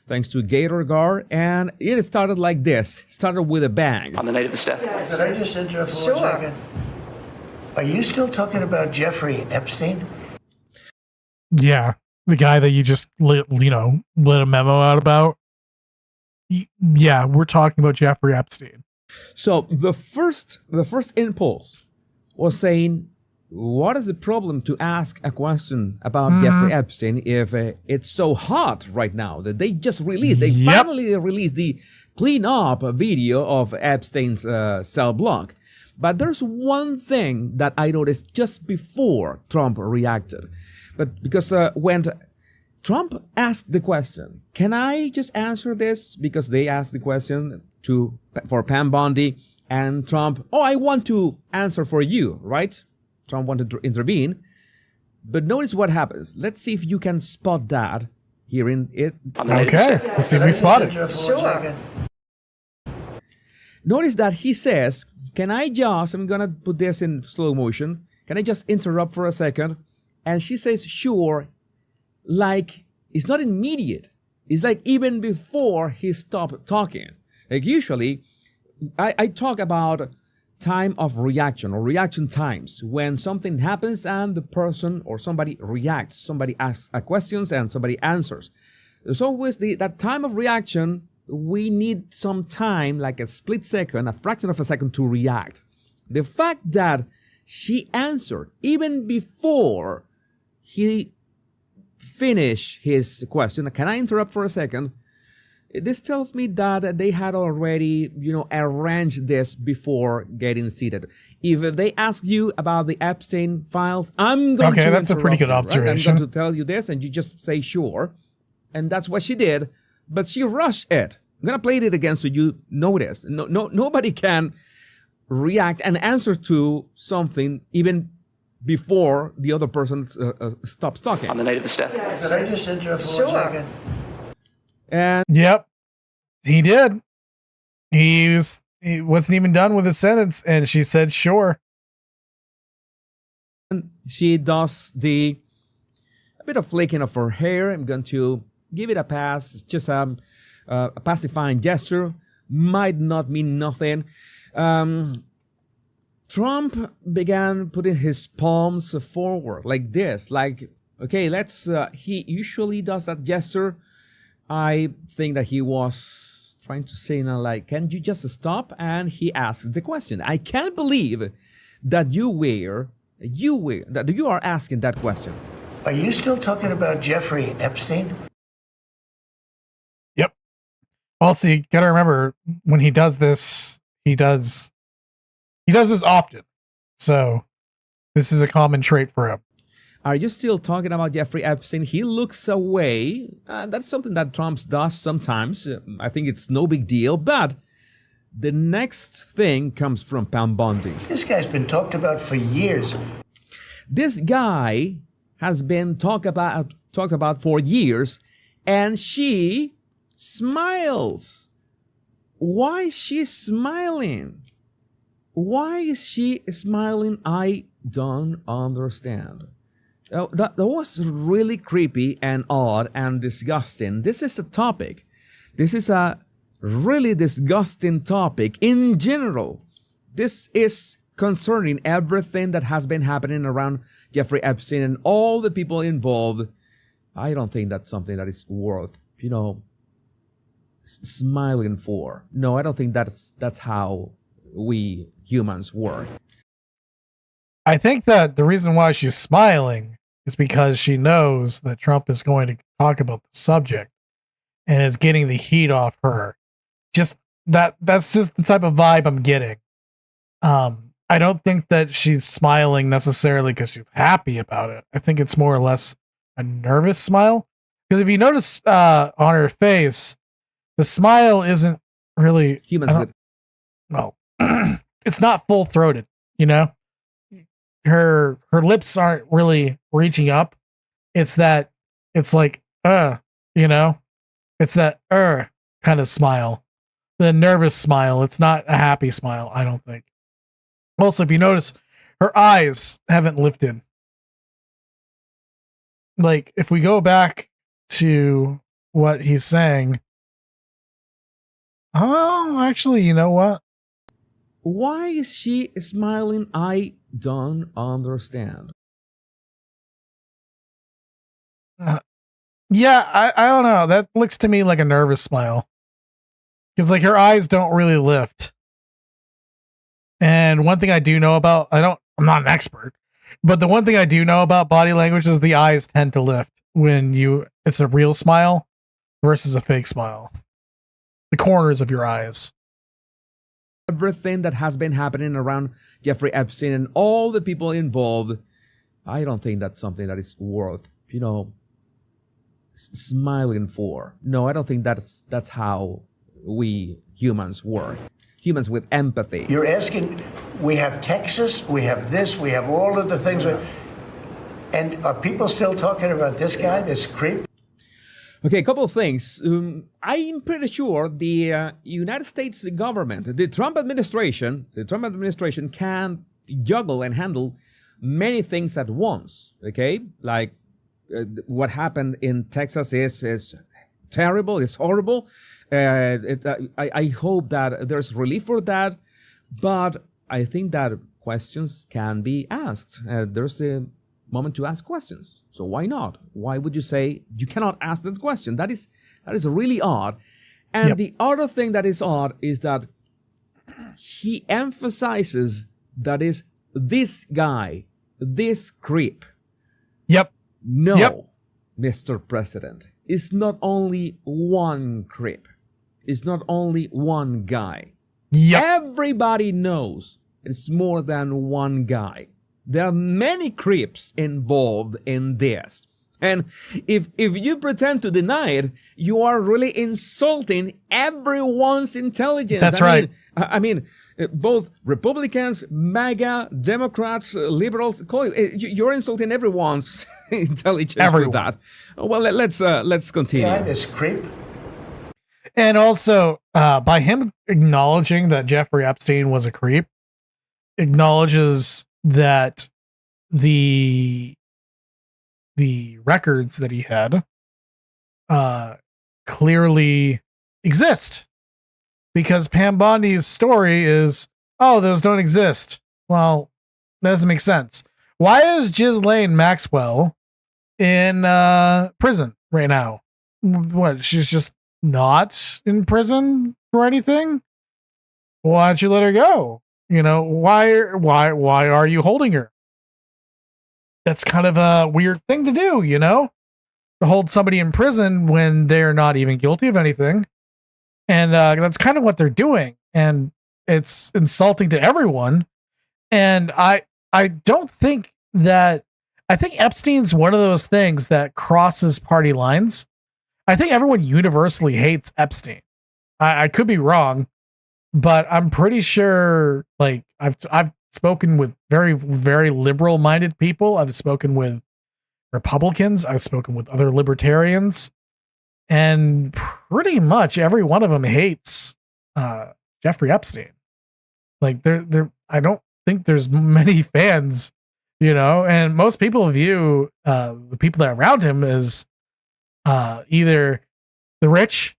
thanks to GatorGar, and it started like this. It started with a bang. On the night of his death. Could I just interrupt for 1 second? Are you still talking about Jeffrey Epstein? Yeah, the guy that you just let a memo out about. Yeah, we're talking about Jeffrey Epstein. So the first impulse was saying, what is the problem to ask a question about Jeffrey Epstein if it's so hot right now that they just released, they finally released the clean up video of Epstein's cell block. But there's one thing that I noticed just before Trump reacted. But because when Trump asked the question, can I just answer this? Because they asked the question for Pam Bondi, and Trump, oh, I want to answer for you, right? Trump wanted to intervene. But notice what happens. Let's see if you can spot that here in it. Okay, let's see if we spot it. Sure. Notice that he says, can I just, I'm going to put this in slow motion. Can I just interrupt for a second? And she says, sure, like it's not immediate. It's like even before he stopped talking. Like usually, I talk about time of reaction or reaction times when something happens and the person or somebody reacts. Somebody asks questions and somebody answers. There's always that time of reaction. We need some time, like a split second, a fraction of a second to react. The fact that she answered even before he finished his question, can I interrupt for a second? This tells me that they had already, arranged this before getting seated. If they ask you about the Epstein files, I'm going to that's a pretty good observation. I'm going to tell you this, and you just say sure. And that's what she did, but she rushed it. I'm going to play it again so you notice. Nobody can react and answer to something even before the other person stops talking. On the night of the death. Could I just interrupt for 1 second? And yep, he did. He wasn't even done with his sentence, and she said, sure. She does a bit of flaking of her hair. I'm going to give it a pass. It's just a pacifying gesture. Might not mean nothing. Trump began putting his palms forward like this. Like, okay, he usually does that gesture. I think that he was trying to say, like, can you just stop? And he asked the question. I can't believe that you are asking that question. Are you still talking about Jeffrey Epstein? Yep. Also, you gotta remember when he does this, he does this often. So this is a common trait for him. Are you still talking about Jeffrey Epstein? He looks away. That's something that Trump does sometimes. I think it's no big deal. But the next thing comes from Pam Bondi. This guy's been talked about for years. This guy has been talked about for years, and she smiles. Why is she smiling? Why is she smiling? I don't understand. That was really creepy and odd and disgusting. This is a topic. This is a really disgusting topic in general. This is concerning everything that has been happening around Jeffrey Epstein and all the people involved. I don't think that's something that is worth, smiling for. No, I don't think that's how we humans work. I think that the reason why she's smiling is because she knows that Trump is going to talk about the subject and is getting the heat off her. That's just the type of vibe I'm getting. I don't think that she's smiling necessarily because she's happy about it. I think it's more or less a nervous smile. Because if you notice on her face, the smile isn't really well, it's not full throated, her lips aren't really reaching up. It's like it's that kind of smile. The nervous smile. It's not a happy smile, I don't think. Also, if you notice, her eyes haven't lifted. Like, if we go back to what he's saying. Oh, actually, you know what? Why is she smiling? I don't understand. Yeah, I don't know. That looks to me like a nervous smile. Because like her eyes don't really lift. And one thing I do know about, I'm not an expert, but the one thing I do know about body language is the eyes tend to lift when it's a real smile versus a fake smile. The corners of your eyes. Everything that has been happening around Jeffrey Epstein and all the people involved, I don't think that's something that is worth, smiling for. No, I don't think that's how we humans work. Humans with empathy. You're asking, we have Texas, we have this, we have all of the things. And are people still talking about this guy, this creep? Okay, a couple of things. I'm pretty sure the United States government, the Trump administration can juggle and handle many things at once. Okay, like what happened in Texas is terrible. It's horrible. I hope that there's relief for that, but I think that questions can be asked. There's a moment to ask questions. So why not? Why would you say you cannot ask that question? That is really odd. And the other thing that is odd is that he emphasizes that is this guy, this creep. Yep. No, Mr. President, it's not only one creep. It's not only one guy. Yep. Everybody knows it's more than one guy. There are many creeps involved in this. And if you pretend to deny it, you are really insulting everyone's intelligence. That's right. I mean, both Republicans, MAGA, Democrats, liberals, you're insulting everyone's intelligence with that. Well, let's continue. Yeah, this creep. And also, by him acknowledging that Jeffrey Epstein was a creep, acknowledges that the records that he had clearly exist, because Pam Bondi's story is, oh, those don't exist. Well, that doesn't make sense. Why is Ghislaine Maxwell in prison right now? What, she's just not in prison for anything? Why don't you let her go? Why are you holding her? That's kind of a weird thing to do, to hold somebody in prison when they're not even guilty of anything. And that's kind of what they're doing. And it's insulting to everyone. And I don't think that, I think Epstein's one of those things that crosses party lines. I think everyone universally hates Epstein. I could be wrong, but I'm pretty sure, like, I've spoken with very, very liberal minded people. I've spoken with Republicans. I've spoken with other libertarians, and pretty much every one of them hates Jeffrey Epstein. Like, I don't think there's many fans, and most people view the people that are around him as either the rich,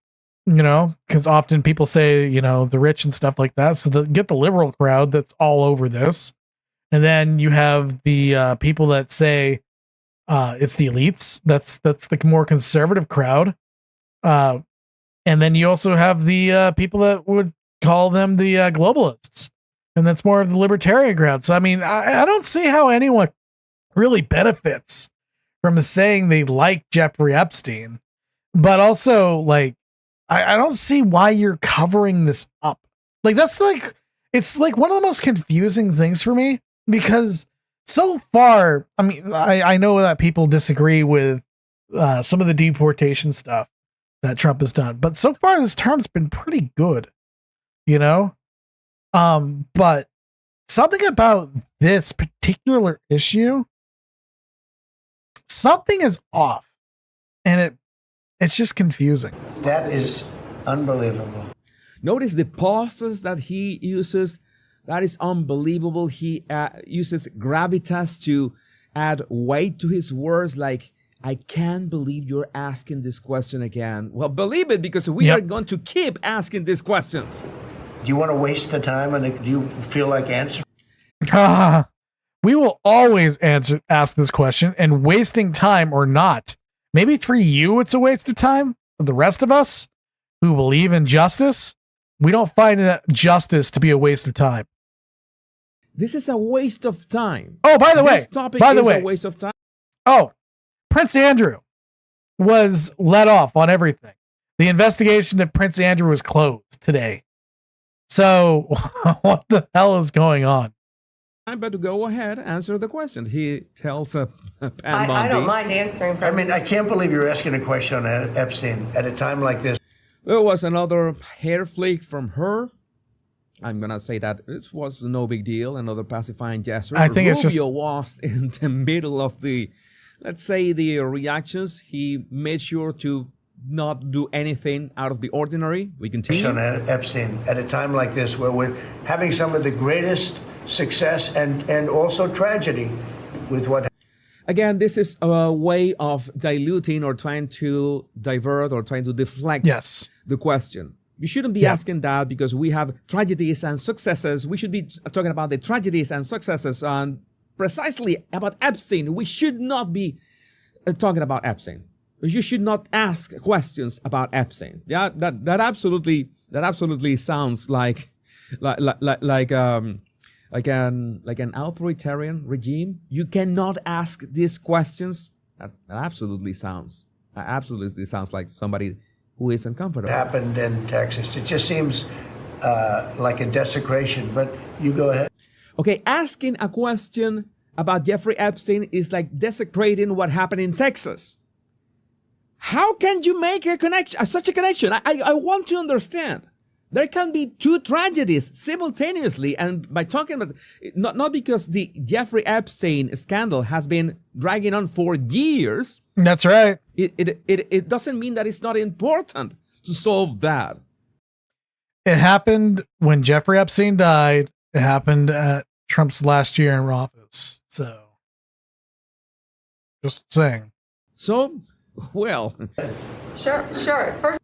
because often people say, the rich and stuff like that. So get the liberal crowd that's all over this. And then you have the people that say it's the elites. That's the more conservative crowd. And then you also have the people that would call them the globalists. And that's more of the libertarian crowd. So, I mean, I don't see how anyone really benefits from saying they like Jeffrey Epstein. But also, like, I don't see why you're covering this up. Like, it's like one of the most confusing things for me, because so far, I mean, I know that people disagree with some of the deportation stuff that Trump has done, but so far this term's been pretty good, but something about this particular issue, something is off, and it's just confusing. That is unbelievable. Notice the pauses that he uses. That is unbelievable. He uses gravitas to add weight to his words, like, I can't believe you're asking this question again. Well, believe it, because we are going to keep asking these questions. Do you want to waste the time, and do you feel like answering? We will always ask this question, and wasting time or not. Maybe for you it's a waste of time. For the rest of us who believe in justice, We don't find justice to be a waste of time. This is a waste of time. Oh, by the way, a waste of time. Oh, Prince Andrew was let off on everything. The investigation of Prince Andrew was closed today. So what the hell is going on? I better go ahead, answer the question. He tells Pam Bondi. I don't mind answering. I mean, I can't believe you're asking a question on Epstein at a time like this. There was another hair flick from her. I'm gonna say that it was no big deal. Another pacifying gesture. I think Rubio was in the middle of the, let's say, the reactions. He made sure to not do anything out of the ordinary. We continue. On Epstein at a time like this, where we're having some of the greatest success and also tragedy with what. Again, this is a way of diluting or trying to divert or trying to deflect the question. You shouldn't be asking that because we have tragedies and successes. We should be talking about the tragedies and successes on precisely about Epstein. We should not be talking about Epstein. You should not ask questions about Epstein. Yeah, that absolutely sounds like an authoritarian regime. You cannot ask these questions. That absolutely sounds like somebody who is uncomfortable. Happened in Texas. It just seems like a desecration, but you go ahead. Okay, asking a question about Jeffrey Epstein is like desecrating what happened in Texas. How can you make a connection, such a connection? I want to understand. There can be two tragedies simultaneously, and by talking about not because the Jeffrey Epstein scandal has been dragging on for years. That's right. It doesn't mean that it's not important to solve that. It happened when Jeffrey Epstein died. It happened at Trump's last year in office. So, just saying. So, well. Sure. First.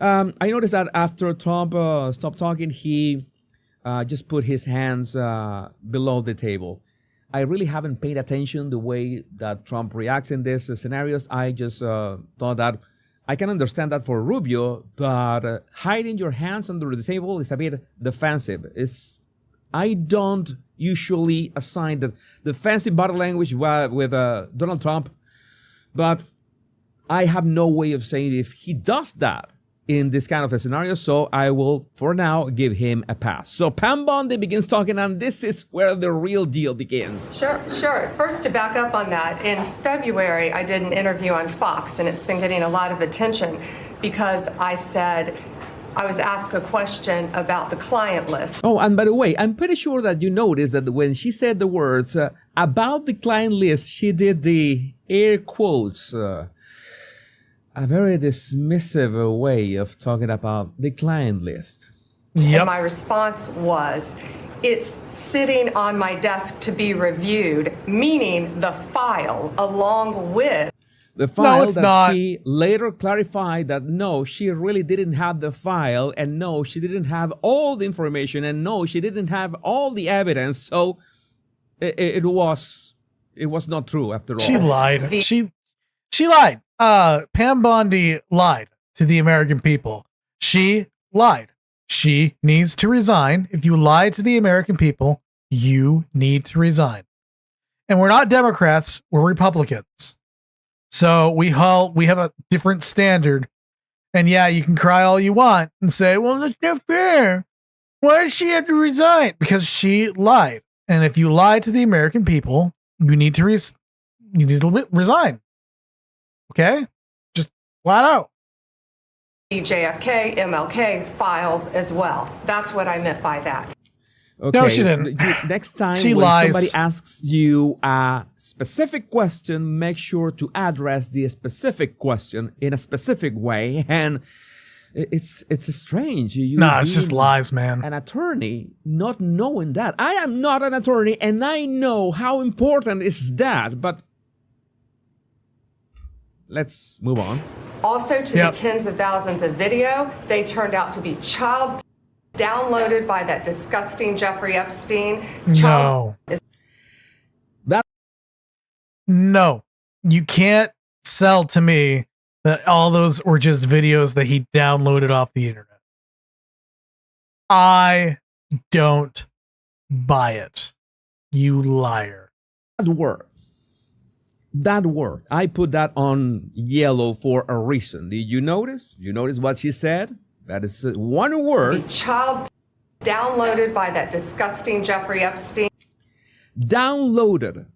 I noticed that after Trump stopped talking, he just put his hands below the table. I really haven't paid attention the way that Trump reacts in these scenarios. I just thought that I can understand that for Rubio, but hiding your hands under the table is a bit defensive. I don't usually assign the defensive body language with Donald Trump, but I have no way of saying if he does that in this kind of a scenario, so I will, for now, give him a pass. So Pam Bondi begins talking, and this is where the real deal begins. Sure. First, to back up on that, in February, I did an interview on Fox, and it's been getting a lot of attention because I said I was asked a question about the client list. Oh, and by the way, I'm pretty sure that you noticed that when she said the words about the client list, she did the air quotes. A very dismissive way of talking about the client list. Yep. And my response was, it's sitting on my desk to be reviewed, meaning the file along with... The file she later clarified that no, she really didn't have the file, and no, she didn't have all the information, and no, she didn't have all the evidence, so it was not true after all. She lied. She lied. Pam Bondi lied to the American people. She lied. She needs to resign. If you lie to the American people, you need to resign. And we're not Democrats, we're Republicans. So we have a different standard. And yeah, you can cry all you want and say, well, that's not fair. Why does she have to resign? Because she lied. And if you lie to the American people, you need to resign. Okay? Just flat out. JFK, MLK files as well. That's what I meant by that. Okay. No, she didn't. Next time she when lies. Somebody asks you a specific question, make sure to address the specific question in a specific way. And it's strange. It's just lies, man. An attorney not knowing that. I am not an attorney, and I know how important is that, but let's move on. Also, to the tens of thousands of video, they turned out to be child downloaded by that disgusting Jeffrey Epstein. No, you can't sell to me that all those were just videos that he downloaded off the internet. I don't buy it. You liar. That word, I put that on yellow for a reason. Did you notice? You notice what she said? That is one word. The child downloaded by that disgusting Jeffrey Epstein. Downloaded.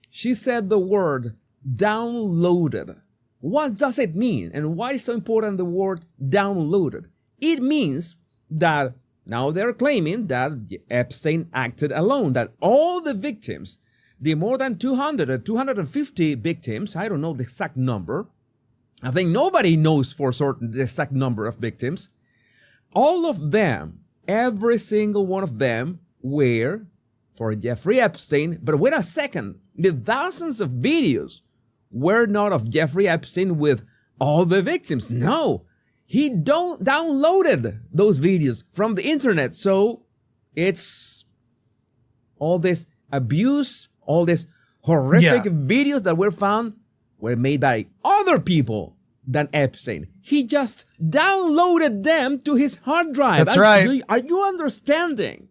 She said the word downloaded. What does it mean? And why is so important the word downloaded? It means that now they're claiming that Epstein acted alone, that all the victims, the more than 200 or 250 victims, I don't know the exact number. I think nobody knows for certain the exact number of victims. All of them, every single one of them were for Jeffrey Epstein. But wait a second, the thousands of videos were not of Jeffrey Epstein with all the victims. No, he downloaded those videos from the internet. So it's all this abuse, all these horrific videos that were found were made by other people than Epstein. He just downloaded them to his hard drive. That's right. Are you understanding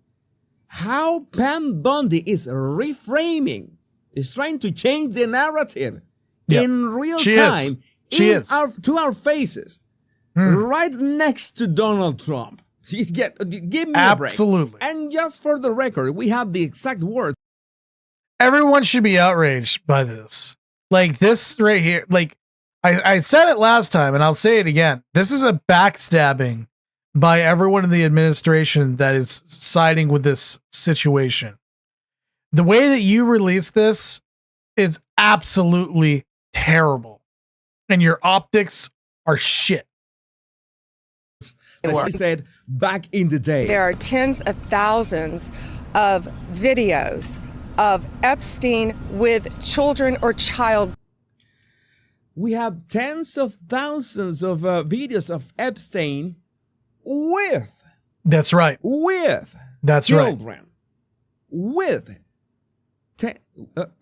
how Pam Bundy is reframing, is trying to change the narrative in real time to our faces, right next to Donald Trump? Give me a break. Absolutely. And just for the record, we have the exact words. Everyone should be outraged by this. Like this right here. Like I said it last time and I'll say it again. This is a backstabbing by everyone in the administration that is siding with this situation. The way that you release this is absolutely terrible. And your optics are shit. As she said back in the day. There are tens of thousands of videos of Epstein with children or child. We have tens of thousands of videos of Epstein with. That's right. With. That's children. right. With.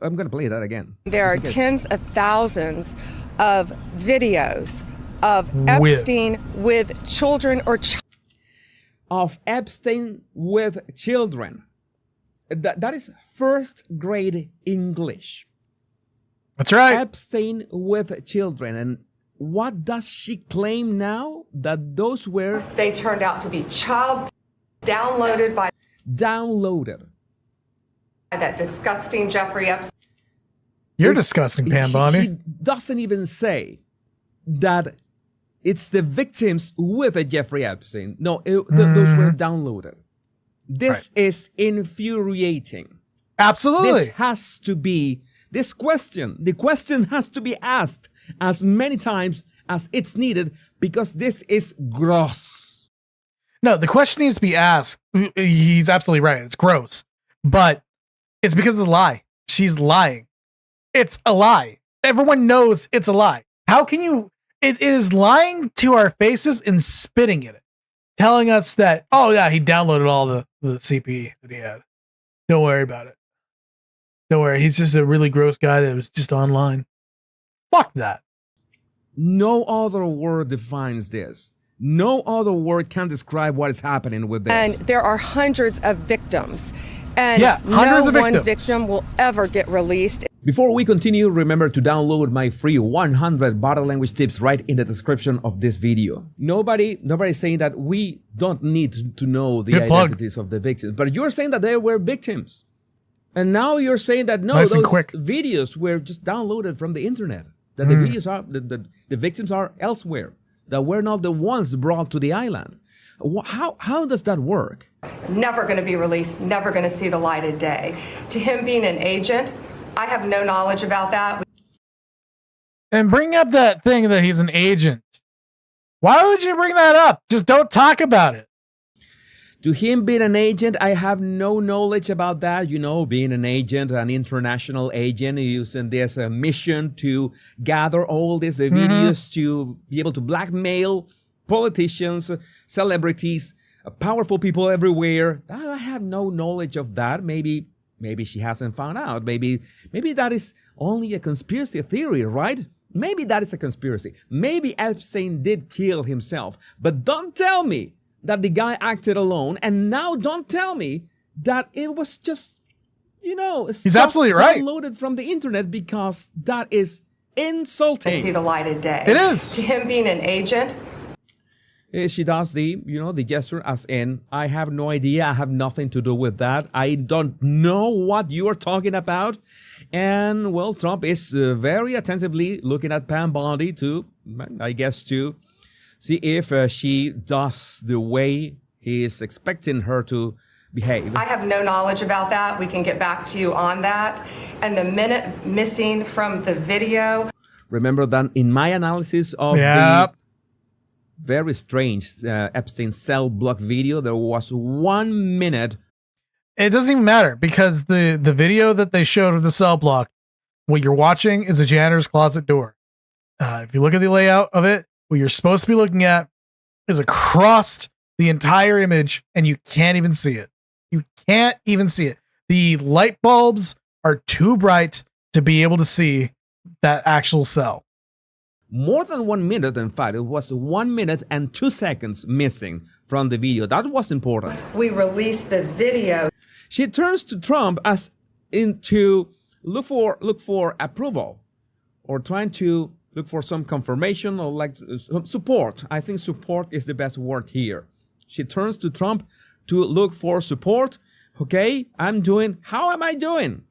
I'm going to play that again. There are tens of thousands of videos of Epstein with children or of Epstein with children. That is first grade English. That's right. Epstein with children. And what does she claim now? That those were... They turned out to be child downloaded by... Downloaded. By that disgusting Jeffrey Epstein. You're disgusting, Pam Bundy. She doesn't even say that it's the victims with a Jeffrey Epstein. No, those were downloaded. This is infuriating. Absolutely. This has to be, the question has to be asked as many times as it's needed because this is gross. No, the question needs to be asked. He's absolutely right. It's gross. But it's because of the lie. She's lying. It's a lie. Everyone knows it's a lie. How can you... It is lying to our faces and spitting in it. Telling us that, oh yeah, he downloaded all the CPE that he had. Don't worry about it. Don't worry. He's just a really gross guy that was just online. Fuck that. No other word defines this. No other word can describe what is happening with this. And there are hundreds of victims. And hundreds of one victims. victim will ever get released. Before we continue, remember to download my free 100 body language tips right in the description of this video. Nobody's saying that we don't need to know the identities of the victims, but you're saying that they were victims. And now you're saying that no, those videos were just downloaded from the internet. That the videos are, the victims are elsewhere. That we're not the ones brought to the island. How does that work? Never going to be released, never going to see the light of day. To him being an agent, I have no knowledge about that. And bring up that thing that he's an agent. Why would you bring that up? Just don't talk about it. To him being an agent, I have no knowledge about that. You know, being an agent, an international agent, using this mission to gather all these videos to be able to blackmail politicians, celebrities, powerful people everywhere. I have no knowledge of that. Maybe she hasn't found out. Maybe that is only a conspiracy theory, right? Maybe that is a conspiracy. Maybe Epstein did kill himself. But don't tell me that the guy acted alone, and now don't tell me that it was just, he's absolutely right. Downloaded from the internet, because that is insulting. To see the light of day. It is. To him being an agent. She does the gesture as in, I have no idea, I have nothing to do with that, I don't know what you are talking about. And well, Trump is very attentively looking at Pam Bondi to see if she does the way he is expecting her to behave. I have no knowledge about that. We can get back to you on that. And the minute missing from the video. Remember that in my analysis of the very strange Epstein cell block video, there was 1 minute. It doesn't even matter, because the video that they showed of the cell block, what you're watching is a janitor's closet door. If you look at the layout of it, what you're supposed to be looking at is across the entire image, and you can't even see it. You can't even see it. The light bulbs are too bright to be able to see that actual cell. More than 1 minute, in fact, it was 1 minute and 2 seconds missing from the video. That was important. We released the video. She turns to Trump as into look for approval, or trying to look for some confirmation, or like support. I think support is the best word here. She turns to Trump to look for support. Okay, how am I doing?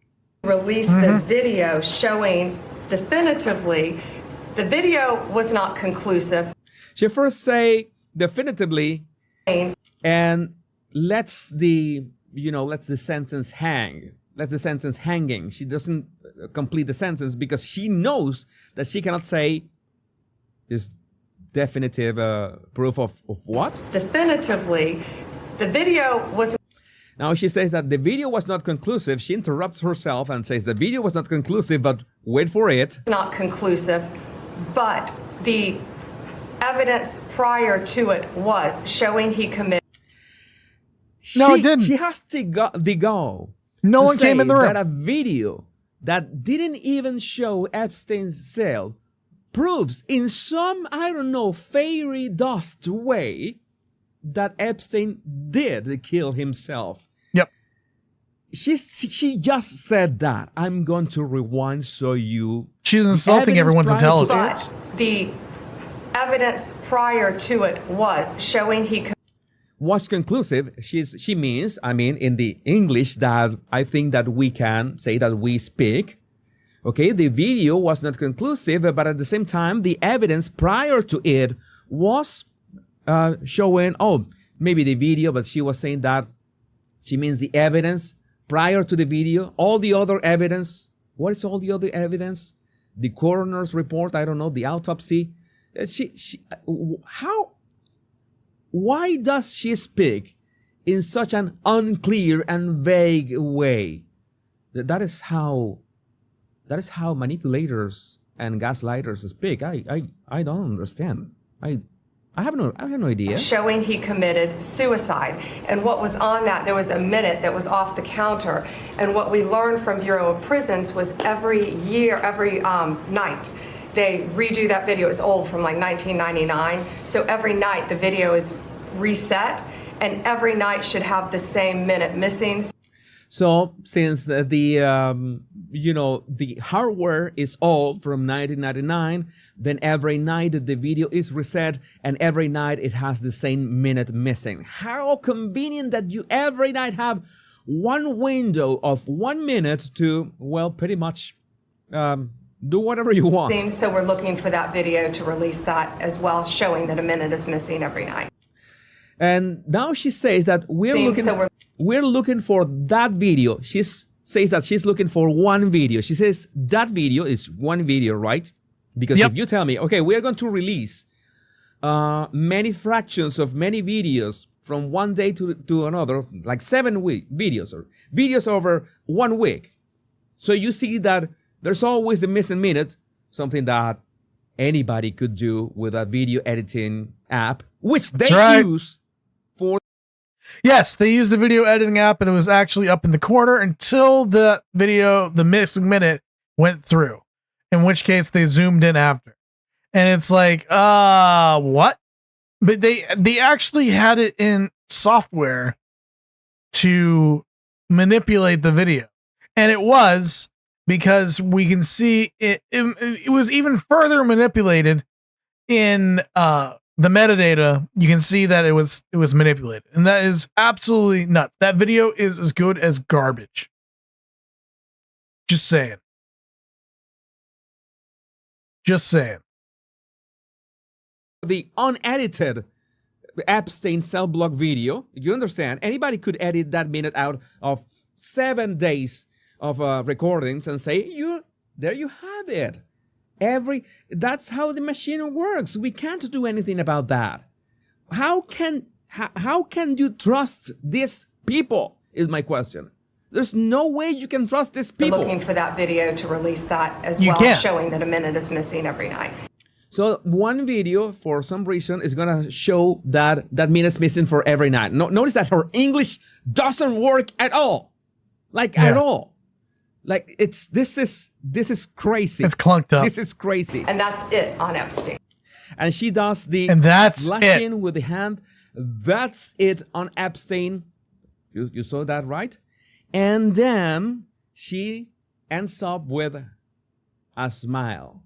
Released the video showing definitively the video was not conclusive. She first say definitively and lets the sentence hang. Lets the sentence hanging. She doesn't complete the sentence because she knows that she cannot say this definitive proof of what? Definitively, the video was. Now she says that the video was not conclusive. She interrupts herself and says the video was not conclusive, but wait for it. Not conclusive, but the evidence prior to it was showing he committed. No, it didn't. She has to go. No one came in the room. That a video that didn't even show Epstein's cell proves in some, I don't know, fairy dust way that Epstein did kill himself. Yep. She just said that. I'm going to rewind so you. She's insulting everyone's intelligence. But the evidence prior to it was showing he was conclusive. She means, in the English that I think that we can say that we speak. Okay, the video was not conclusive, but at the same time, the evidence prior to it was showing, maybe the video, but she was saying that she means the evidence prior to the video, all the other evidence. What is all the other evidence? The coroner's report, I don't know, the autopsy. Why does she speak in such an unclear and vague way? That is how manipulators and gaslighters speak. I don't understand. I have no idea. Showing he committed suicide. And what was on that, there was a minute that was off the counter. And what we learned from Bureau of Prisons was every night, they redo that video. It's old, from like 1999. So every night the video is reset, and every night should have the same minute missing. So since the hardware is old from 1999, then every night the video is reset, and every night it has the same minute missing. How convenient that you every night have one window of 1 minute to, well, pretty much do whatever you want. So we're looking for that video to release that as well, showing that a minute is missing every night. And now she says that we're looking for that video. She says that she's looking for one video. She says that video is one video, right? Because if you tell me, okay, we're going to release many fractions of many videos from one day to another, like 7 videos or videos over 1 week. So you see that there's always the missing minute, something that anybody could do with a video editing app, which they use for. Yes, they used the video editing app, and it was actually up in the corner until the video, the missing minute, went through, in which case they zoomed in after. And it's like, what? but they actually had it in software to manipulate the video, and it was because we can see it was even further manipulated in the metadata. You can see that it was manipulated, and that is absolutely nuts. That video is as good as garbage. Just saying. The unedited Epstein cell block video, you understand, anybody could edit that minute out of 7 days of recordings and say, there you have it. That's how the machine works. We can't do anything about that. How can you trust these people is my question. There's no way you can trust these people. We're looking for that video to release that as You well, can't. showing that a minute is missing every night. So one video, for some reason, is gonna show that minute's missing for every night. Notice that her English doesn't work at all, at all. Like this is crazy. It's clunked up. This is crazy. And that's it on Epstein. And she does the And that's slashing it. with the hand. That's it on Epstein. You saw that, right? And then she ends up with a smile.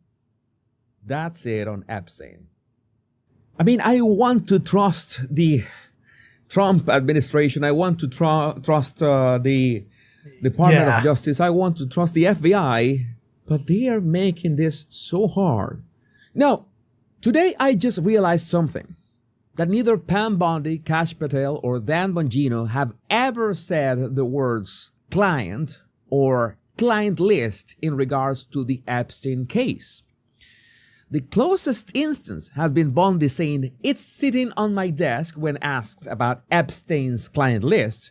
That's it on Epstein. I mean, I want to trust the Trump administration. I want to trust the Department of Justice. I want to trust the FBI. But they are making this so hard. Now, today I just realized something. That neither Pam Bondi, Kash Patel, or Dan Bongino have ever said the words client or client list in regards to the Epstein case. The closest instance has been Bondi saying, "It's sitting on my desk," when asked about Epstein's client list,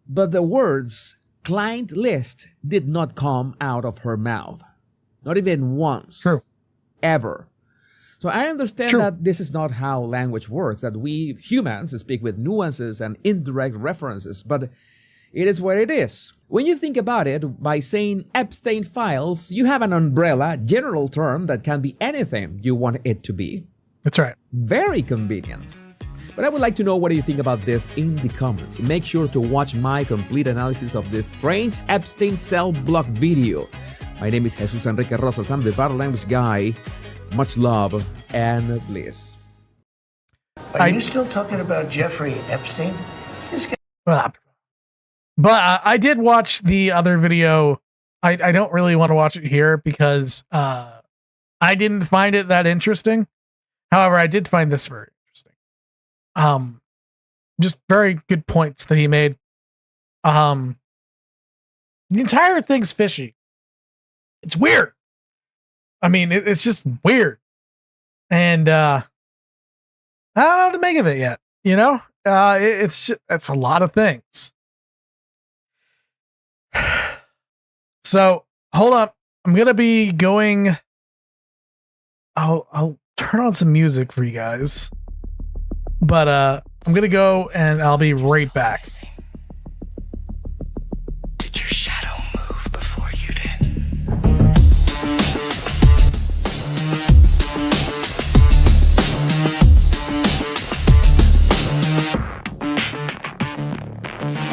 but the words client list did not come out of her mouth. Not even once. True. Ever. So I understand that this is not how language works, that we humans speak with nuances and indirect references, but it is what it is. When you think about it, by saying Epstein files, you have an umbrella, general term that can be anything you want it to be. That's right. Very convenient. But I would like to know, what do you think about this in the comments? Make sure to watch my complete analysis of this strange Epstein cell block video. My name is Jesus Enrique Rosas. I'm the Battle Language Guy. Much love and bliss. Are you still talking about Jeffrey Epstein? This guy. But I did watch the other video. I don't really want to watch it here because I didn't find it that interesting. However, I did find this very interesting. Just very good points that he made. The entire thing's fishy. It's weird. I mean, it's just weird. And I don't know what to make of it yet. You know, it's a lot of things. So hold up. I'm going to be going. I'll turn on some music for you guys, but I'm going to go and I'll be right back. Did your shadow move before you did?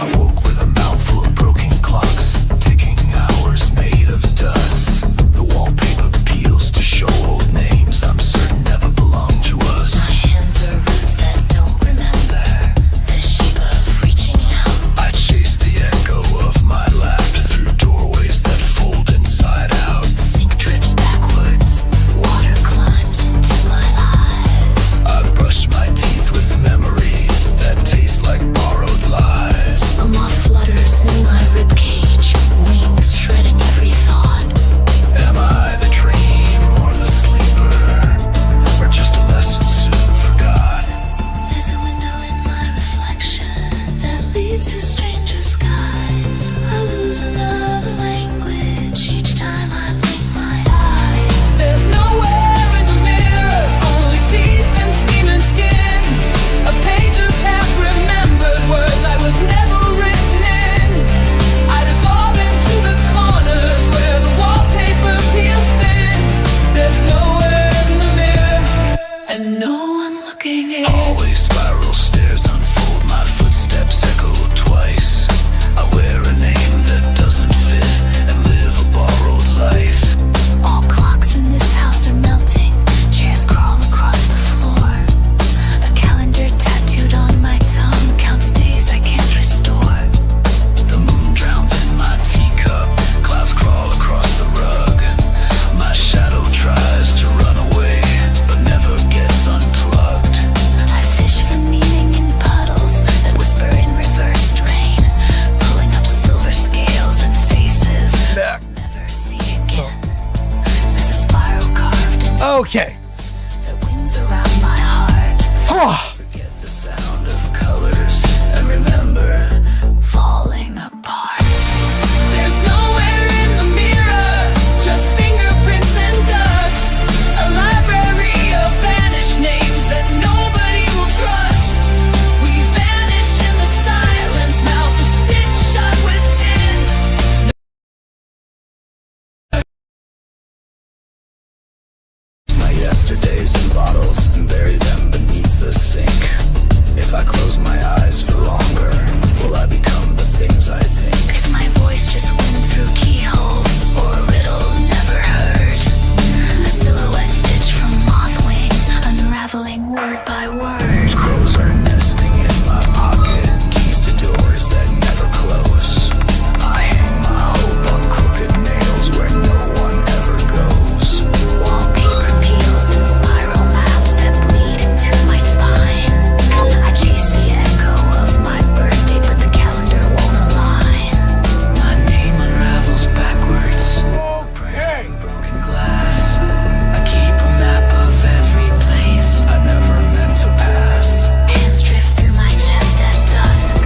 I woke with a mouthful of broken clocks, ticking hours made of dust. The wallpaper peels to show old names I'm certain never belonged to us. My hands are roots that don't remember the shape of reaching out. I chase the echo of my laughter through doorways that fold inside out. Sink drips backwards, water climbs into my eyes. I brush my teeth with memories that taste like borrowed lies. A moth flutters in my ribcage, wings shredding every thought. Am I the dream or the sleeper, or just a lesson soon forgot? There's a window in my reflection that leads to stranger skies. I lose another language each time I blink my eyes. There's nowhere in the mirror, only teeth and steaming skin. A page of half-remembered words I was never written in. I dissolve into the corners where the wallpaper peels thin. There's nowhere in the mirror, and no one looks looking in. Always spiral stairs unfold, my footsteps echo twice. I wear a name that doesn't fit and live a borrowed life. All clocks in this house are melting. Chairs crawl across the floor. A calendar tattooed on my tongue counts days I can't restore. The moon drowns in my teacup, clouds crawl across the rug. My shadow tries to run away, but never gets unplugged. I fish for meaning in puddles that whisper in reversed rain, pulling up silver scales and faces I'll never see again. There's a spiral carved in Okay. that winds around my heart. Forget the sound of colors and remember. Falling apart. There's nowhere in the mirror, just fingerprints and dust. A library of vanished names that nobody will trust. We vanish in the silence, mouth a stitch shut with tin. My yesterdays in bottles and bury them beneath the sink. If I close my eyes for longer, will I become the things I think? Is my voice just wind through keyholes or a riddle never heard? A silhouette stitch from moth wings, unraveling word by word. Crows are nesting in my pocket, keys to doors that never close. I hang my hope on crooked nails where no one ever goes. Wallpaper peels and spiral maps that bleed into my spine. I chase the echo of my birthday, but the calendar won't align. My name unravels backwards, praying broken glass. I keep a map of every place I never meant to pass. Hands drift through my chest at dusk,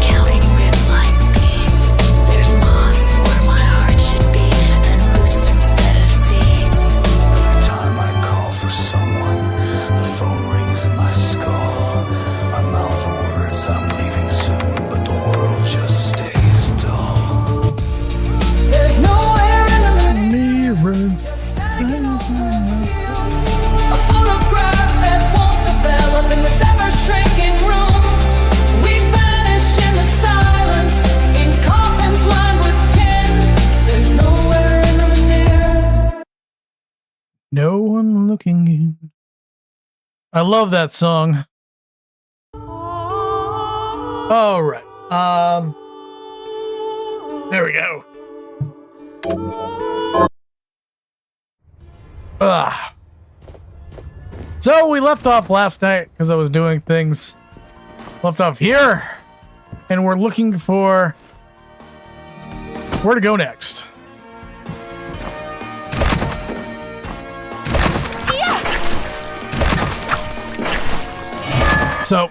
counting ribs like beads. There's moss where my heart should be, and roots instead of seeds. Every time I call for someone, the phone rings in my skull. I mouth the words I'm leaving soon, but the world just stays dull. There's nowhere in the Mirror. a photograph that won't develop in this ever-shrinking room. We vanish in the silence, in coffins lined with tin. There's nowhere in the mirror. No one looking in. I love that song. All right. There we go. So we left off last night because I was doing things. Left off here, and we're looking for where to go next. So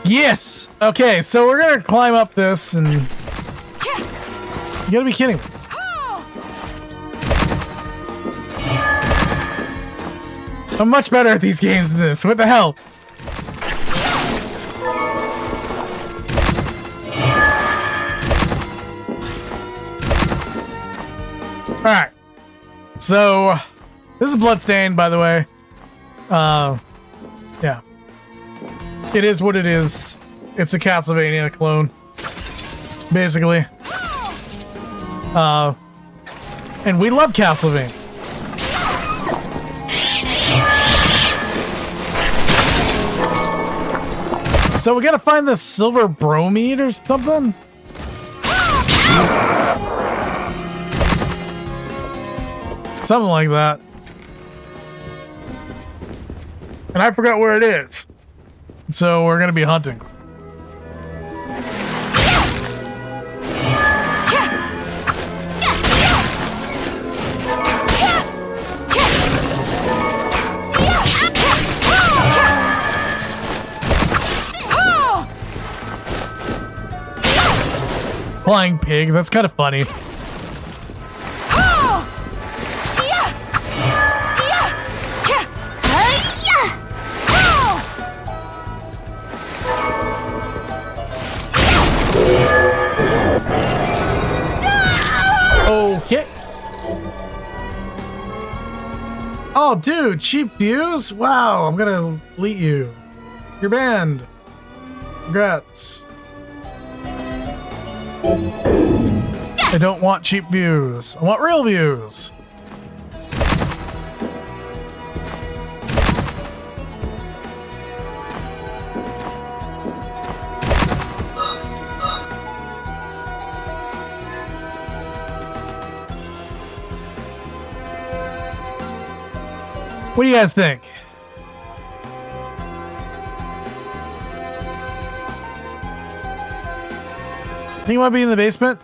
yes. Okay, so we're gonna climb up this, and you gotta be kidding me. I'm much better at these games than this. What the hell? Alright. So, this is Bloodstained, by the way. Yeah. It is what it is. It's a Castlevania clone. Basically. And we love Castlevania. So we gotta find the silver bromide or something? Something like that. And I forgot where it is. So we're gonna be hunting. Flying pig, that's kind of funny. Okay. Oh, dude, cheap views? Wow, I'm gonna delete you. You're banned. Congrats. I don't want cheap views. I want real views. What do you guys think? Think you might be in the basement?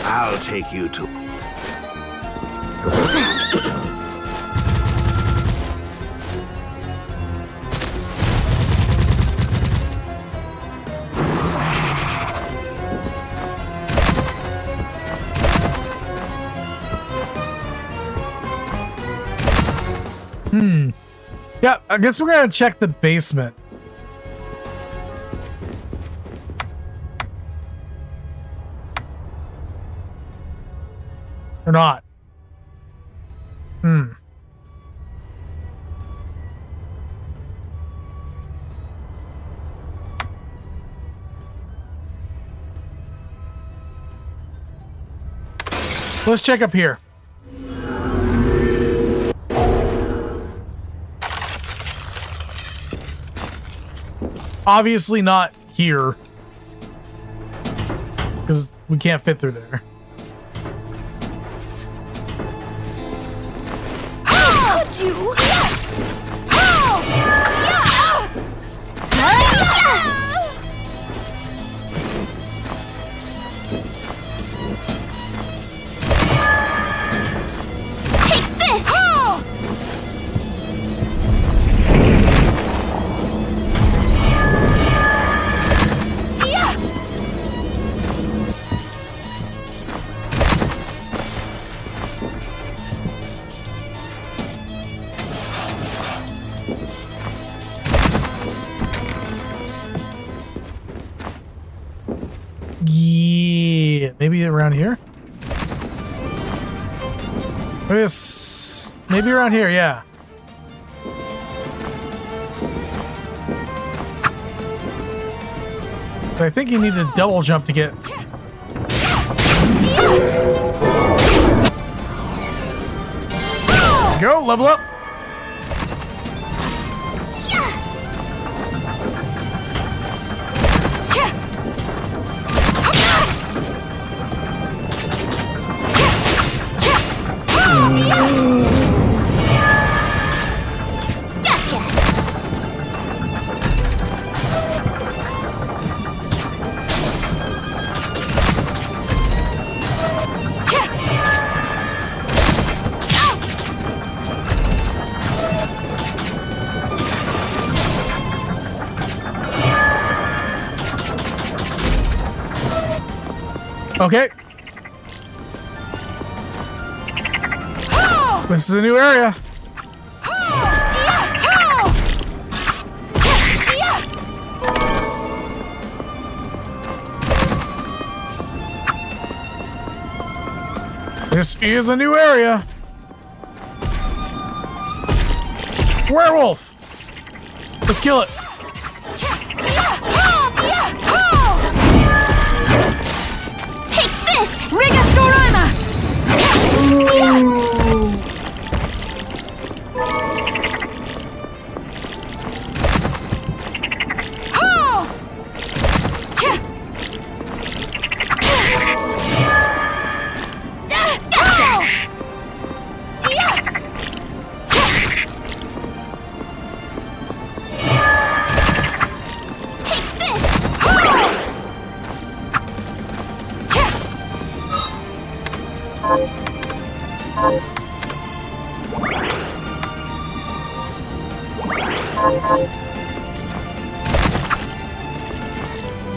I'll take you to... Yeah, I guess we're gonna check the basement. Or not. Let's check up here. Obviously not here. Because we can't fit through there. How could you? Take this! Yeah, maybe around here. Maybe around here, yeah. But I think you need to double jump to get. Go, level up. Okay. This is a new area. This is a new area. Werewolf. Let's kill it. Rigastorama!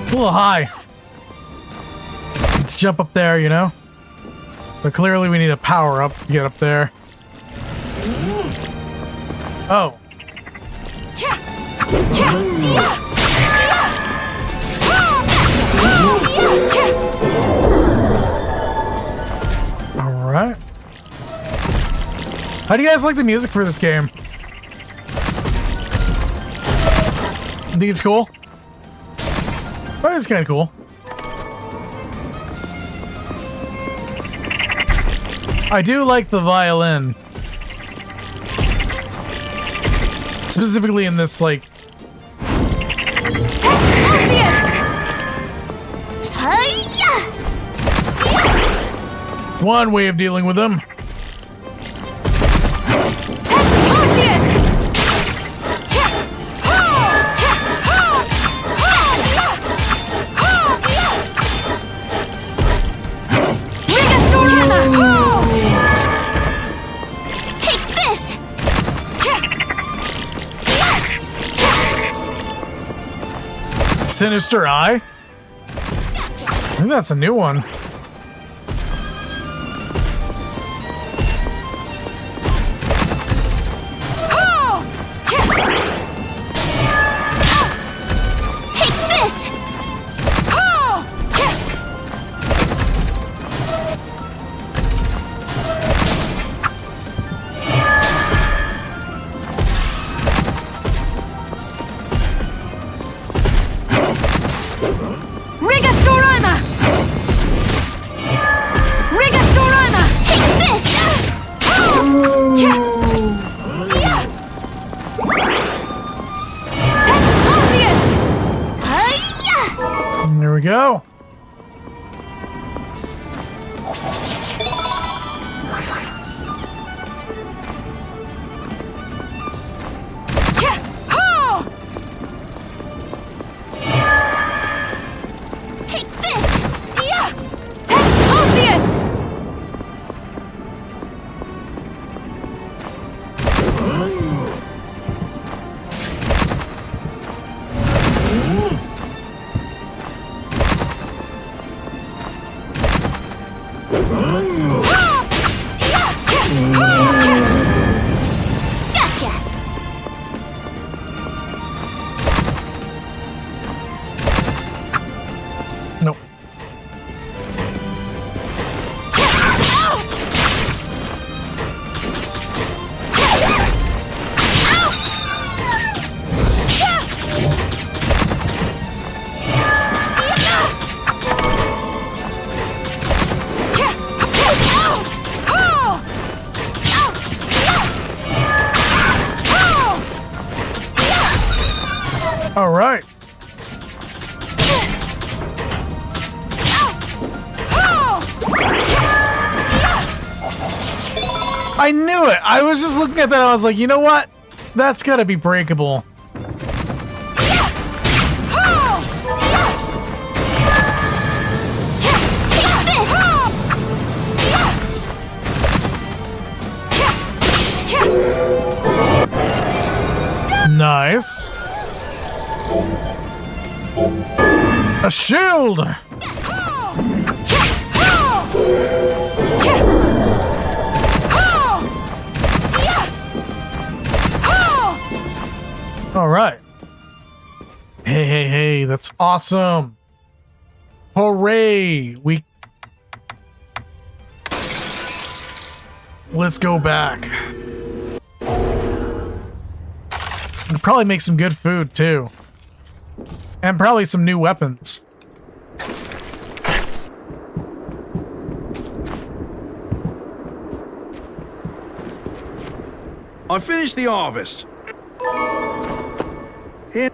A little high. Let's jump up there, you know? But clearly we need a power up to get up there. Oh. All right. How do you guys like the music for this game? I think it's cool. I think it's kind of cool. I do like the violin. Specifically in this, like... One way of dealing with them. Sinister Eye? I think that's a new one. There we go. Nope. All right. I knew it. I was just looking at that. I was like, you know what? That's gotta be breakable. Nice. A shield. All right. Hey, hey, hey, that's awesome. Hooray. Let's go back. And probably make some good food too. And probably some new weapons. I finished the harvest. Here.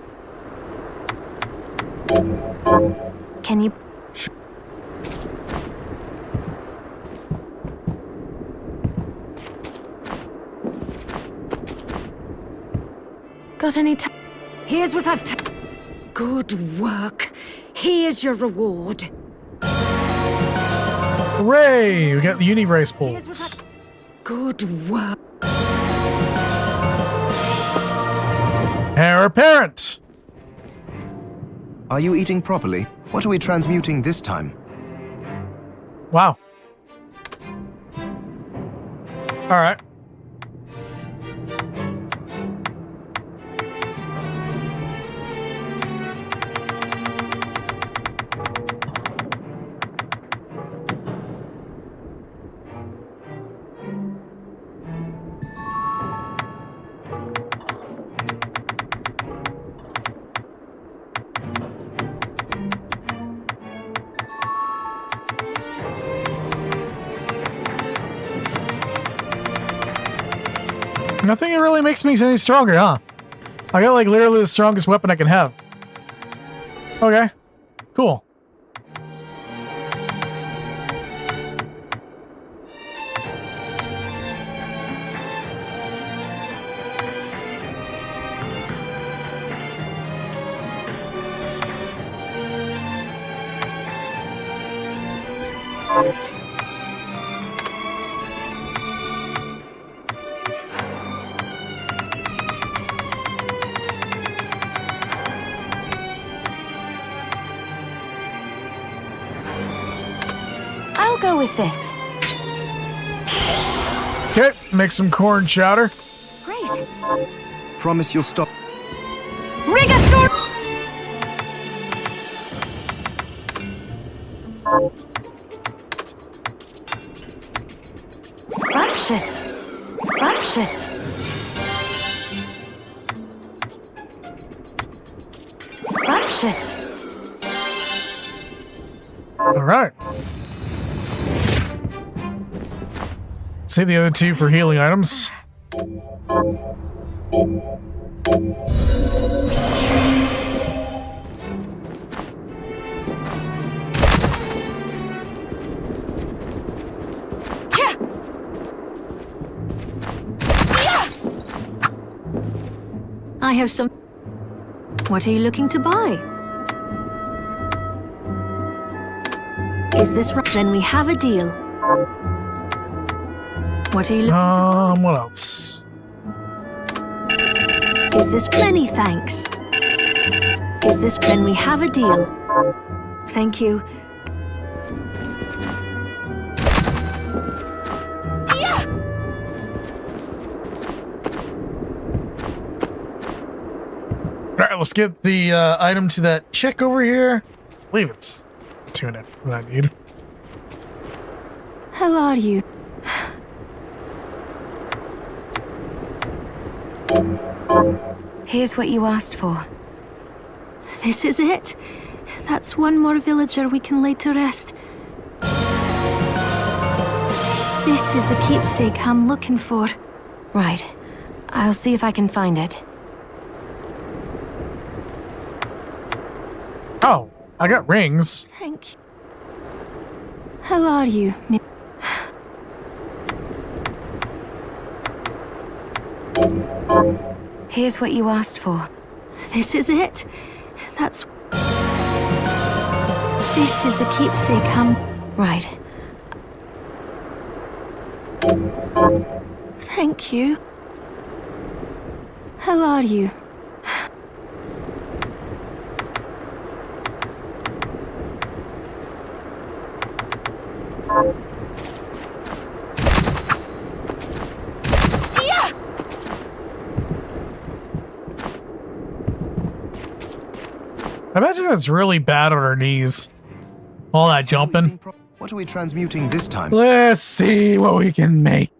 Can you... Got any time? Here's what I've Good work. Here's your reward. Hooray! We got the uni rice bolts. Good work. Heir apparent. Are you eating properly? What are we transmuting this time? Wow. All right. Nothing really makes me any stronger, huh? I got like literally the strongest weapon I can have. Okay, cool. I'll go with this. Okay, make some corn chowder. Great. Promise you'll stop. Rigastor! Scrumptious. Scrumptious. Scrumptious. All right. Save the other two for healing items. I have some. What are you looking to buy? Is this right? Then we have a deal. What are you looking What else? Is this many thanks? Is this then we have a deal? Thank you. All right, let's get the item to that chick over here. I believe it's tuna that I need. How are you? Here's what you asked for. This is it. That's one more villager we can lay to rest. This is the keepsake I'm looking for. Right. I'll see if I can find it. Oh, I got rings. Thank you. How are you? Here's what you asked for. This is it. That's... This is the keepsake I'm... Right. Thank you. How are you? I imagine it's really bad on her knees. All that jumping. What are we transmuting this time? Let's see what we can make.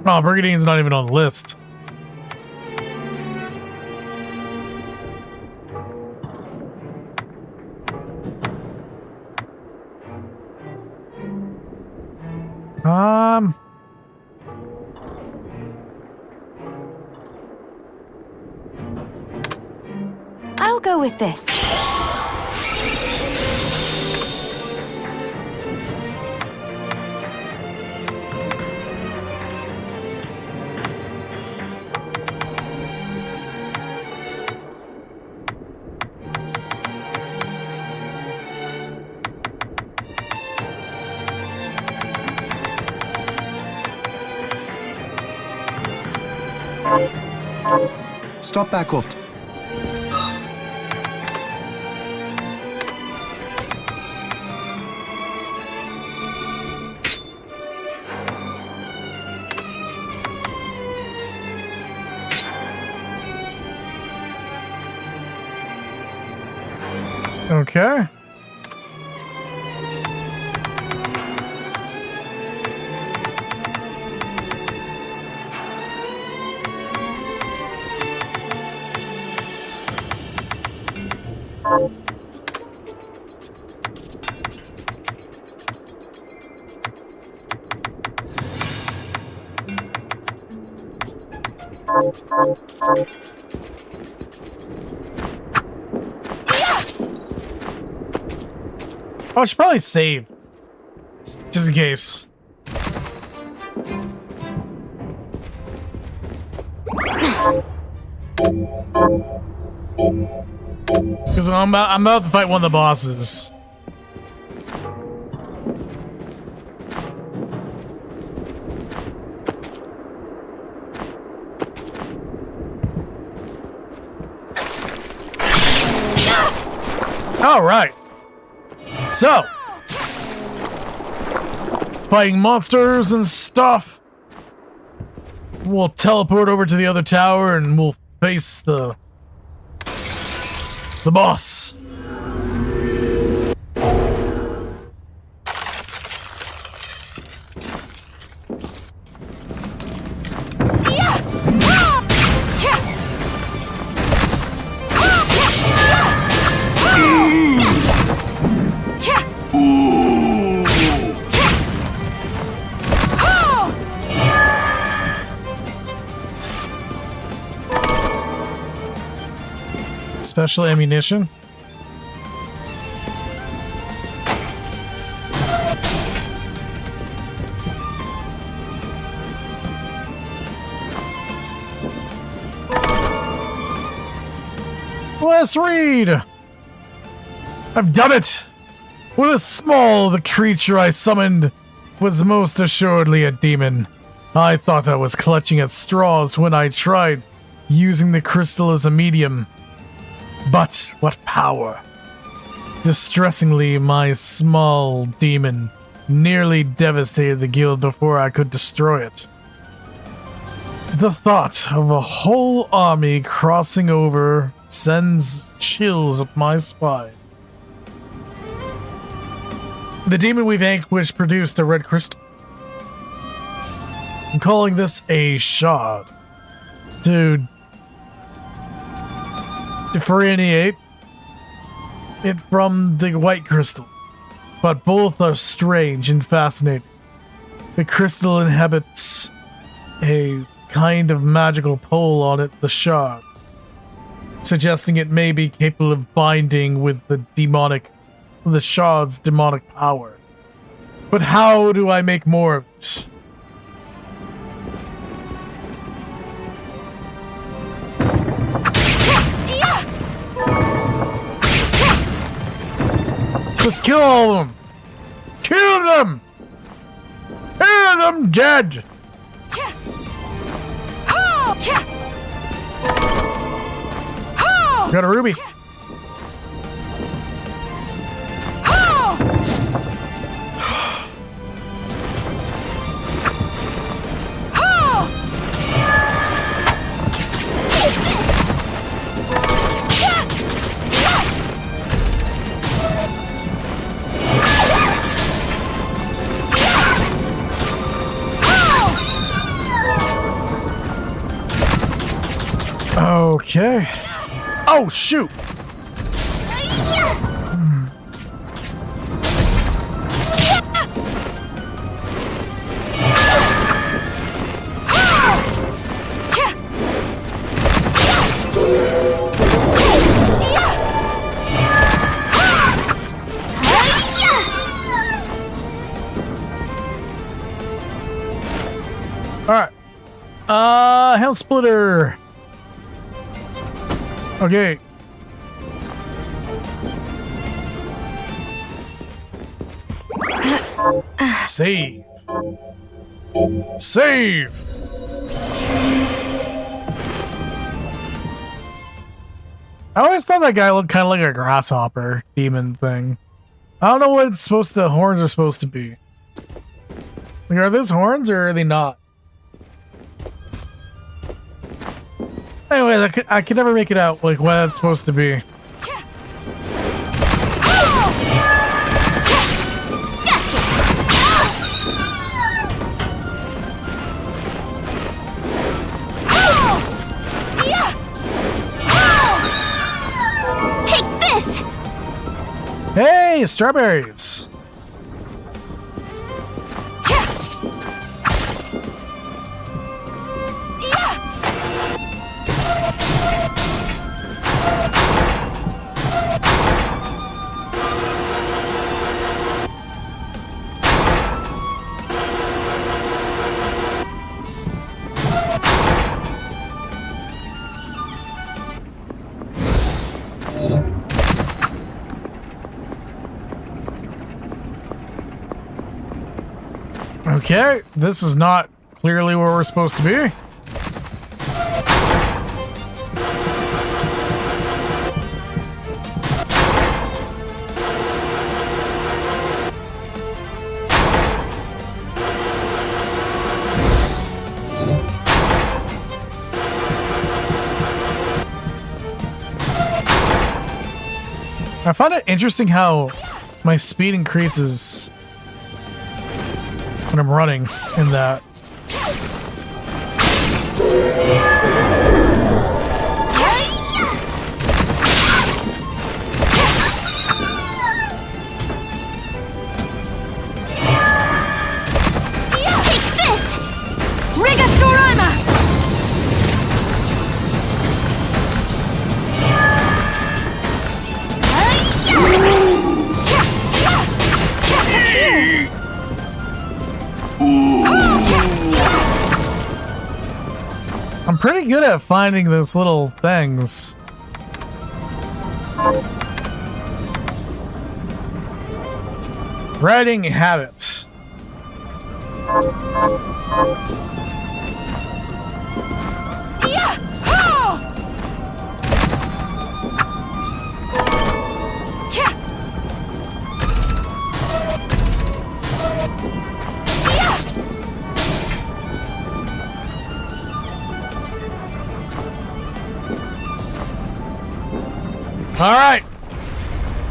Oh, Brigadine's not even on the list. I'll go with this. Stop back off. Okay. Oh, I should probably save. Just in case. Because I'm about to fight one of the bosses. All right. So, fighting monsters and stuff. We'll teleport over to the other tower and we'll face the boss. Special ammunition. Let's read. I've done it. With a small, the creature I summoned was most assuredly a demon. I thought I was clutching at straws when I tried using the crystal as a medium. But what power! Distressingly, my small demon nearly devastated the guild before I could destroy it. The thought of a whole army crossing over sends chills up my spine. The demon we vanquished produced a red crystal. I'm calling this a shard. To differentiate it from the white crystal. But both are strange and fascinating. The crystal inhabits a kind of magical pull on it, the shard, suggesting it may be capable of binding with the shard's demonic power. But how do I make more of it? Let's kill all of them! Kill them! Hear them dead! Got a ruby. Okay. Oh, shoot. All right. Helm splitter. Okay. Save. Save. I always thought that guy looked kind of like a grasshopper demon thing. I don't know what it's supposed to, horns are supposed to be. Like, are those horns or are they not? Anyways, I can never make it out, like, what that's supposed to be. Take this! Hey, strawberries! Okay, this is not clearly where we're supposed to be. I find it interesting how my speed increases when I'm running in that. Take this! Rigastorama! I'm pretty good at finding those little things. Riding habits. All right,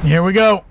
here we go.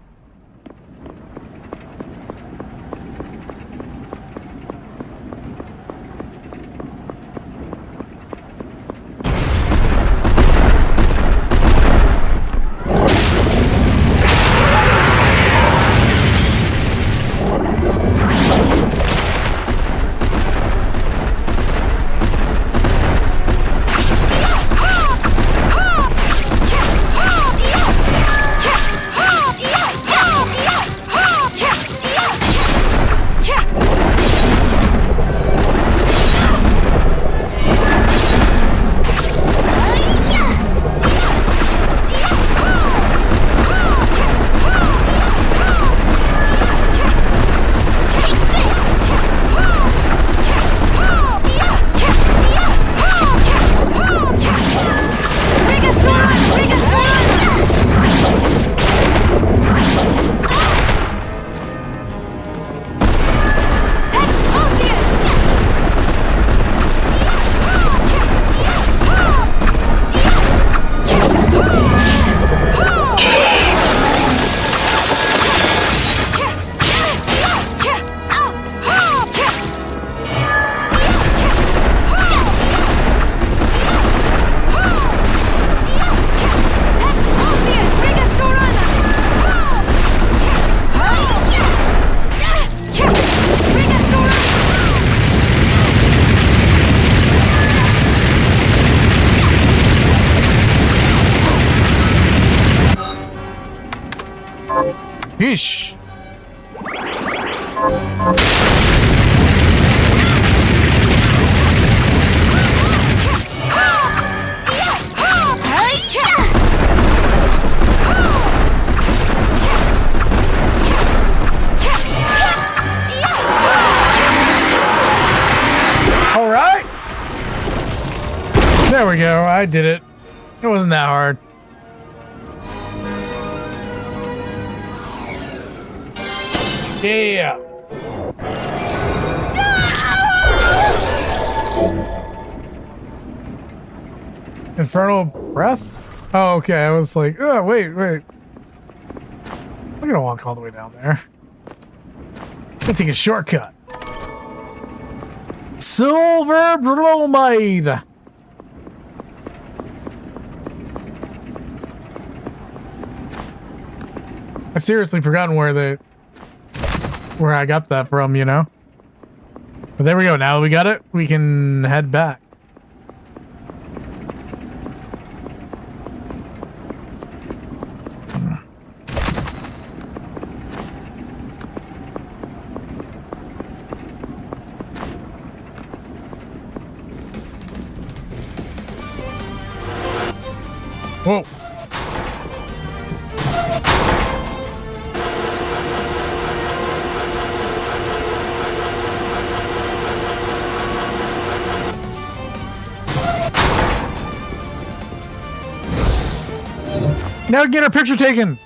Yeesh. All right. There we go. I did it. It wasn't that hard. Yeah. Infernal breath? Oh, okay. I was like, oh, wait. I'm gonna walk all the way down there. I'm gonna take a shortcut. Silver bromide. I've seriously forgotten where I got that from, you know? But there we go. Now that we got it, we can head back. Whoa. Now get our picture taken.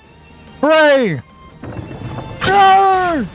Hooray! Roar!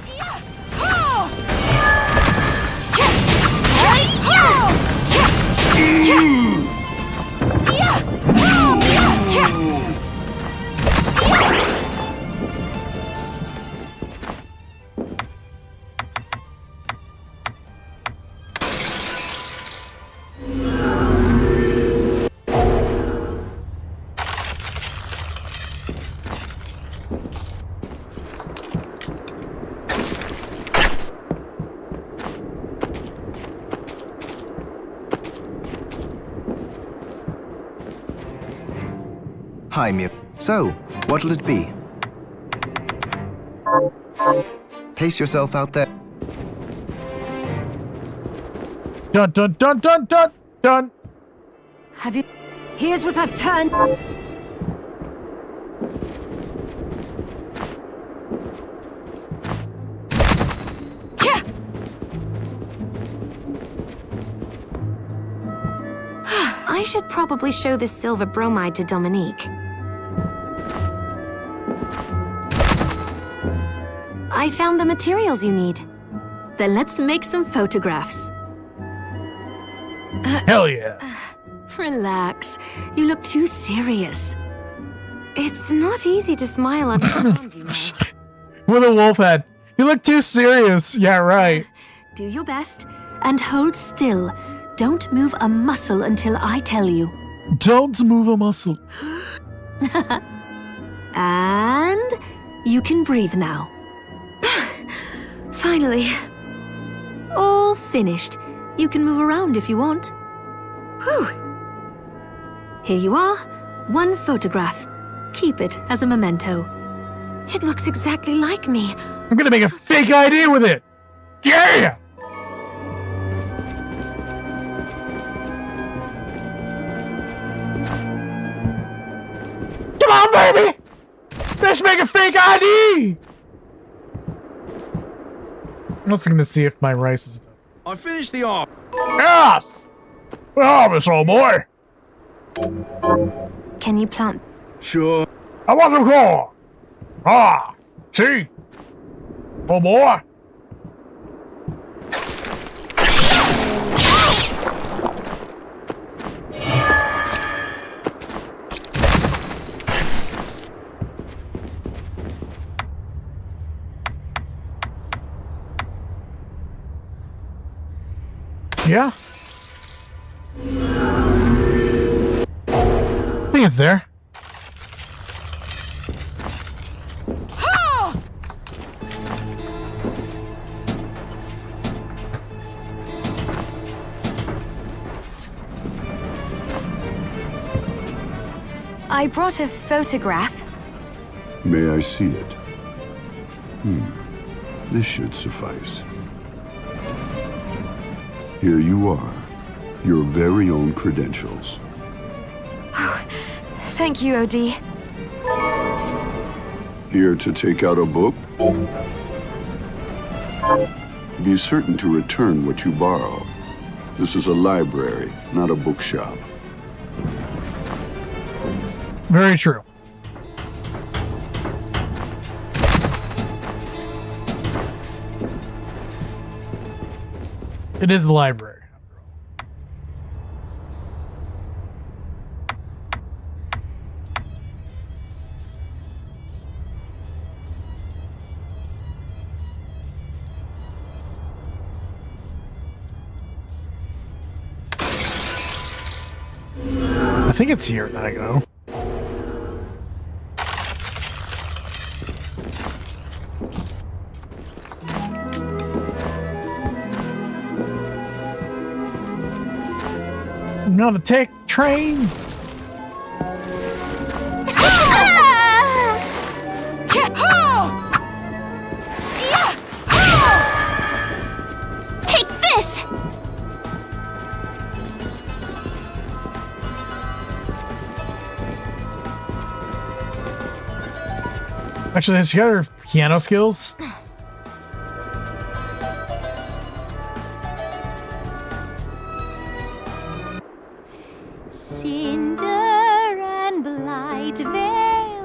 Hi, Mir. So, what'll it be? Pace yourself out there. Dun dun dun dun dun dun. Have you... Here's what I've turned... I should probably show this silver bromide to Dominique. I found the materials you need. Then let's make some photographs. Hell yeah. Relax. You look too serious. It's not easy to smile on ground, you know. With a wolf head. You look too serious. Yeah, right. Do your best and hold still. Don't move a muscle until I tell you. Don't move a muscle. And you can breathe now. Finally. All finished. You can move around if you want. Whew. Here you are. One photograph. Keep it as a memento. It looks exactly like me. I'm gonna make a fake ID with it. Yeah! Come on, baby! Let's make a fake ID! I'm also gonna see if my rice is done. I finished the off. Yes! Harvest, old boy! Can you plant? Sure. I want some corn! Ah! See? Oh boy! Yeah. I think it's there. I brought a photograph. May I see it? This should suffice. Here you are, your very own credentials. Thank you, OD. Here to take out a book? Be certain to return what you borrow. This is a library, not a bookshop. Very true. It is the library. I think it's here that I go. I'm gonna take train. Take this! Actually, has she got her piano skills? Cinder and blight veil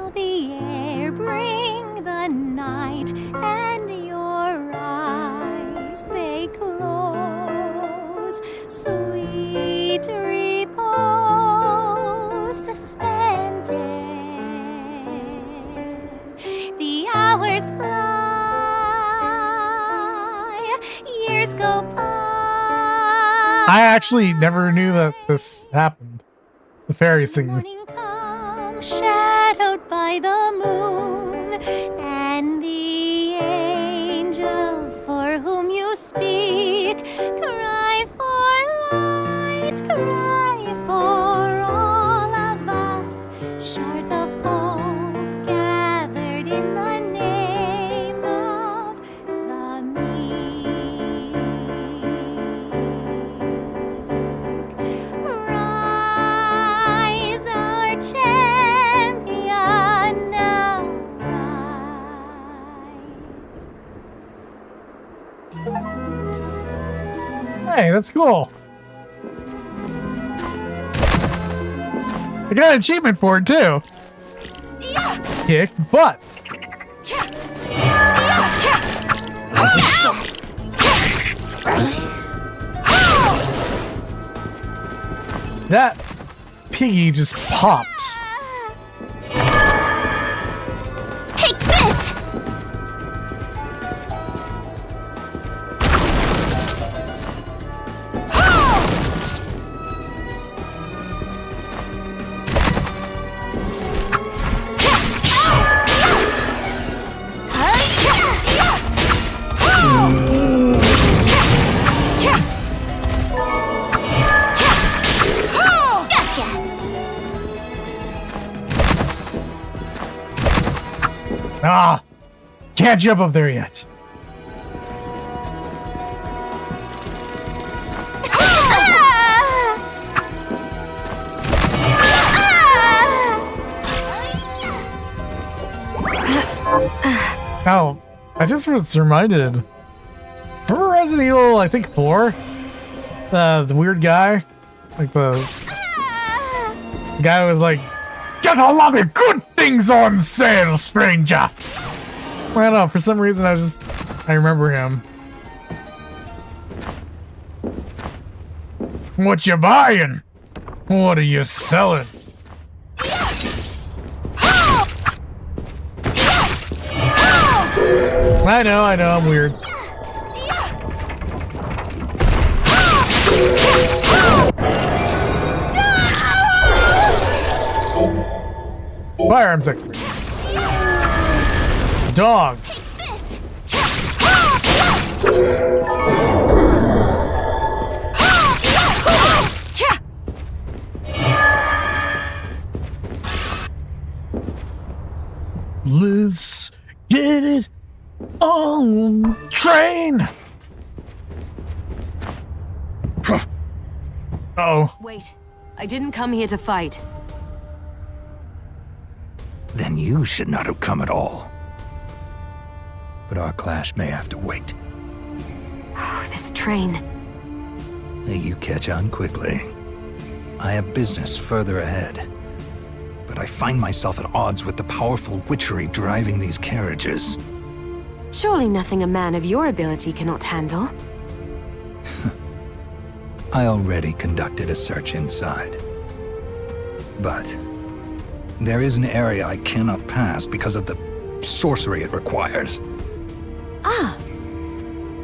repose, sweet repose, suspended. The hours fly, years go by. I actually never knew that this happened. The fairy singing. Shadowed by the moon and the angels for whom you speak cry for light, cry for all of us, shards of hope gathered in the name of the meek. Rise, our champion, now rise. Hey, that's cool. I got an achievement for it too. Kick butt. That piggy just popped. Take this! Ah, can't jump up there yet. Oh, I just was reminded. Remember Resident Evil, I think 4? The weird guy? Like the guy who was like, "Get a lot of good things on sale, stranger!" I don't know, for some reason I remember him. What you buying? What are you selling? I know, I'm weird. Firearms expert. Dog. Let's get it on train. Oh. Wait, I didn't come here to fight. Then you should not have come at all. But our clash may have to wait. Oh, this train. You catch on quickly. I have business further ahead. But I find myself at odds with the powerful witchery driving these carriages. Surely nothing a man of your ability cannot handle. I already conducted a search inside. But there is an area I cannot pass because of the sorcery it requires. Ah.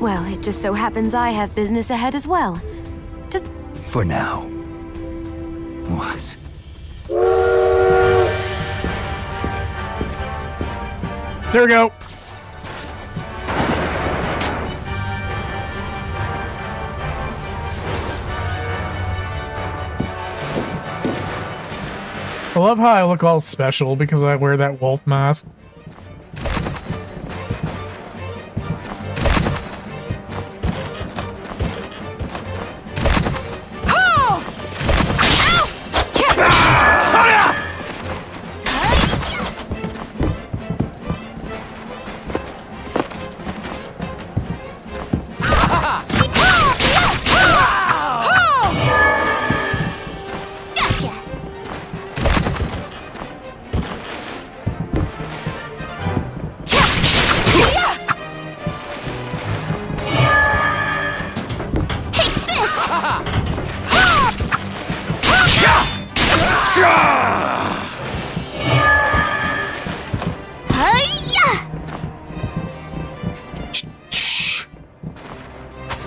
Well, it just so happens I have business ahead as well. Just... For now. What? There we go. I love how I look all special because I wear that wolf mask.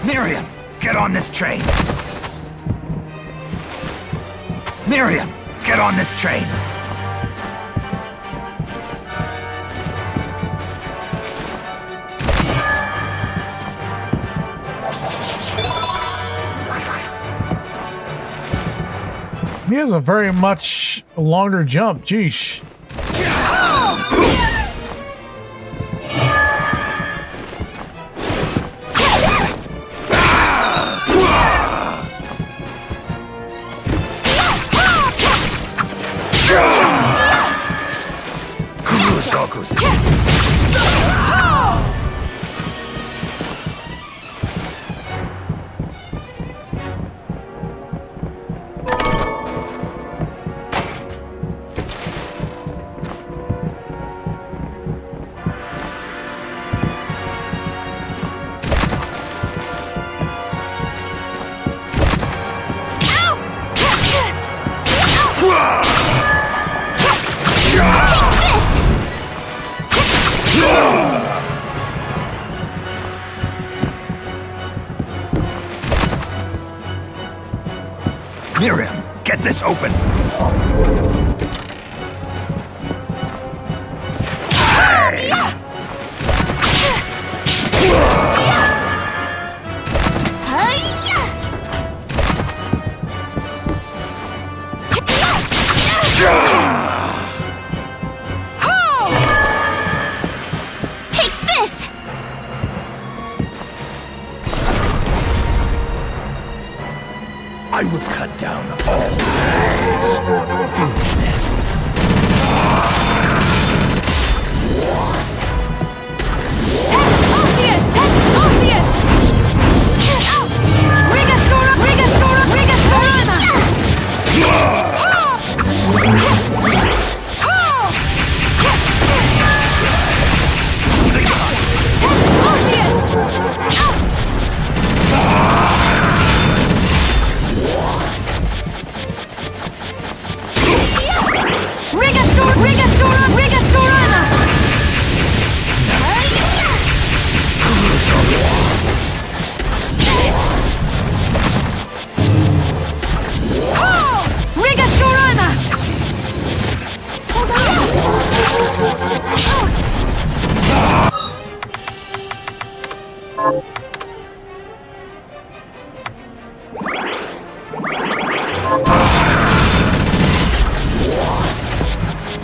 Miriam, get on this train. Miriam, get on this train. He has a very much longer jump. Jeesh. Miriam, get this open. Take this! I will cut down all foolishness.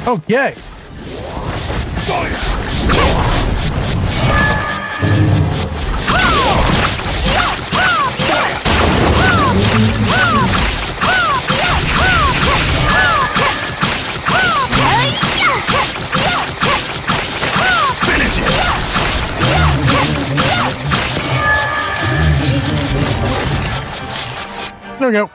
Okay. There we go.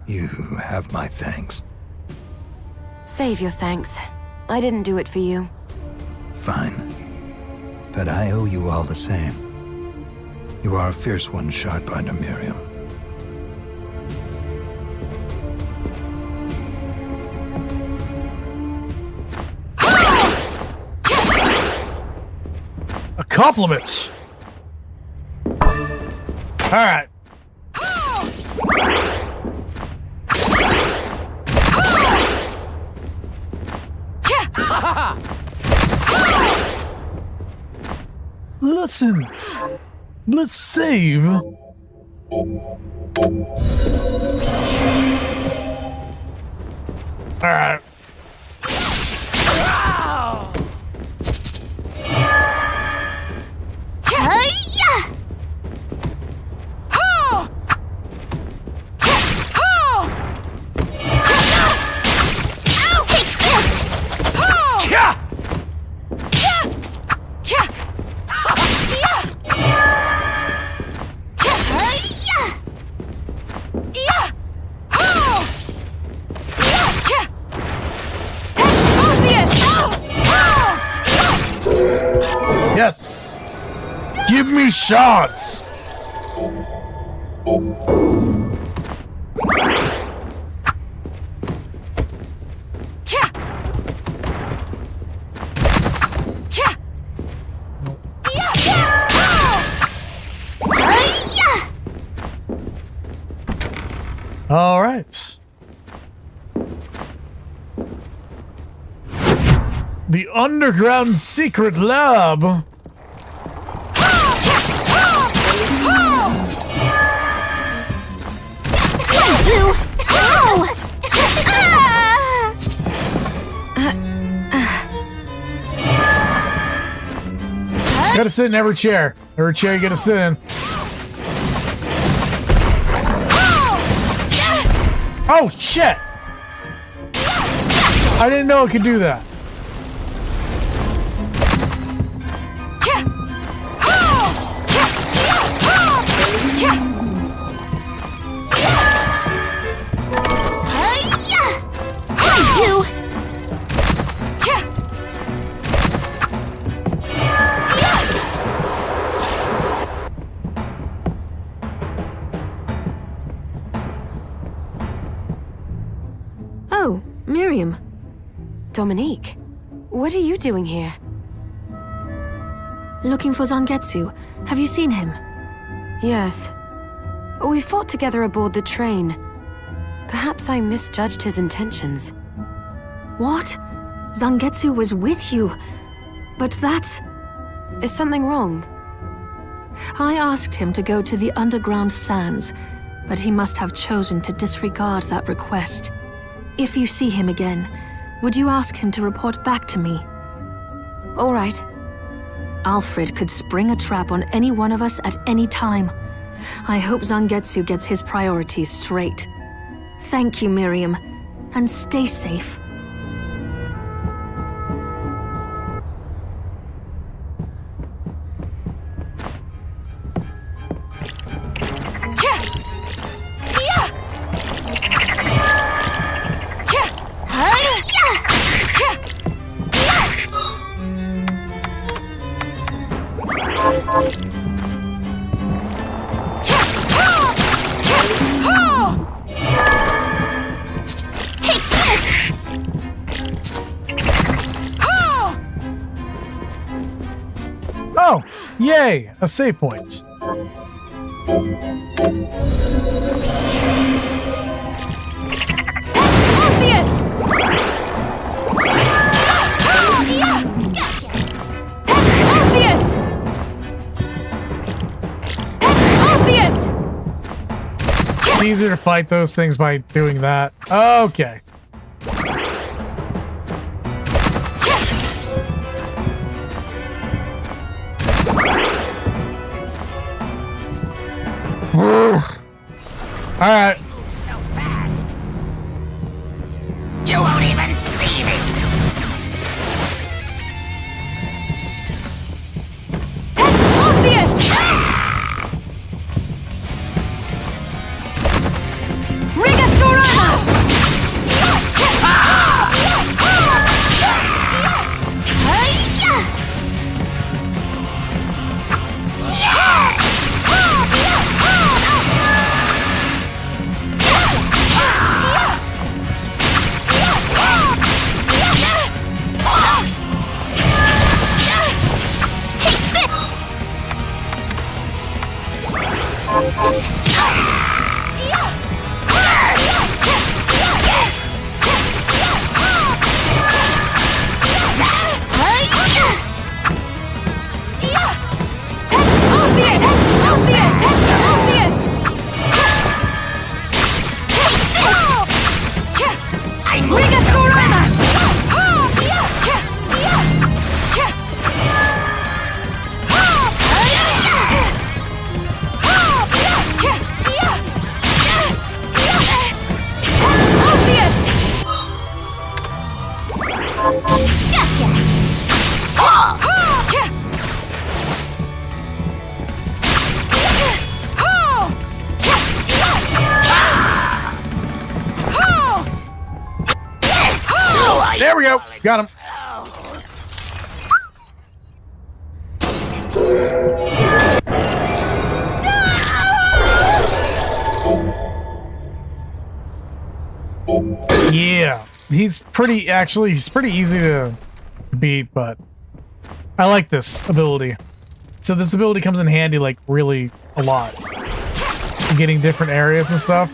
You have my thanks. Save your thanks. I didn't do it for you. Fine. But I owe you all the same. You are a fierce one, Shardbinder Miriam. A compliment. All right. Let's save. All right. Give me shots! All right. The underground secret lab. Gotta sit in every chair. Every chair you gotta sit in. Oh shit! I didn't know it could do that. Oh, Miriam. Dominique, what are you doing here? Looking for Zangetsu. Have you seen him? Yes. We fought together aboard the train. Perhaps I misjudged his intentions. What? Zangetsu was with you? But that's... Is something wrong? I asked him to go to the underground sands, but he must have chosen to disregard that request. If you see him again, would you ask him to report back to me? All right. Alfred could spring a trap on any one of us at any time. I hope Zangetsu gets his priorities straight. Thank you, Miriam, and stay safe. Oh, yay, a save point. It's easier to fight those things by doing that. Okay. All right. So fast. You won't even see me. There we go. Got him. Yeah, he's pretty easy to beat, but I like this ability. So this ability comes in handy like really a lot. Getting different areas and stuff.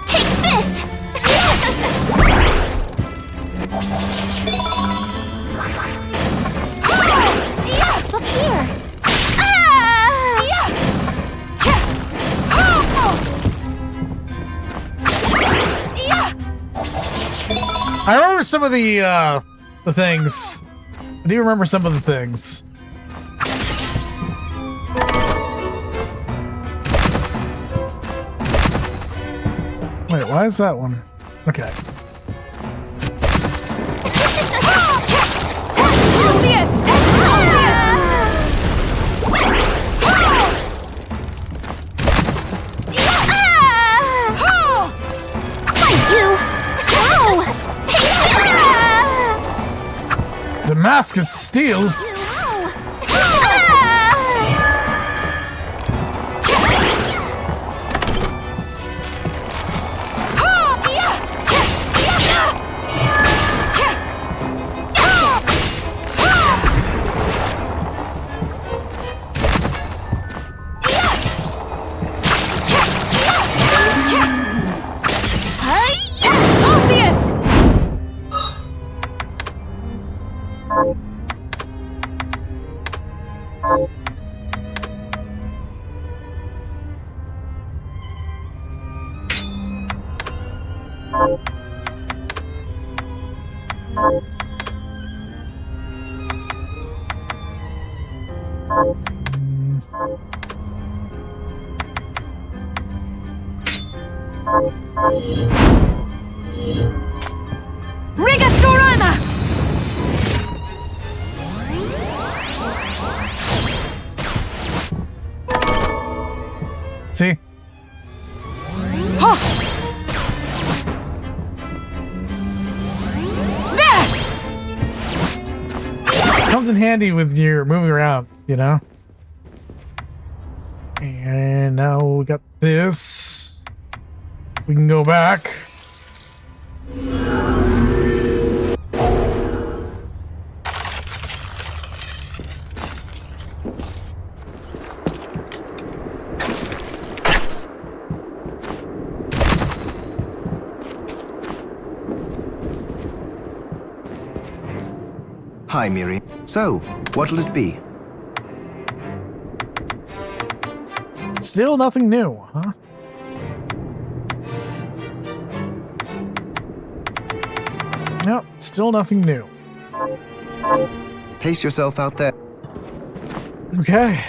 Take this! Look here! I remember some of the things. I do remember some of the things. Wait, why is that one? Okay. Damascus steel. Rigastorama! See? Comes in handy with your moving around, you know? And now we got this. We can go back. Hi, Miri. So, what'll it be? Still nothing new, huh? Nope, still nothing new. Pace yourself out there. Okay.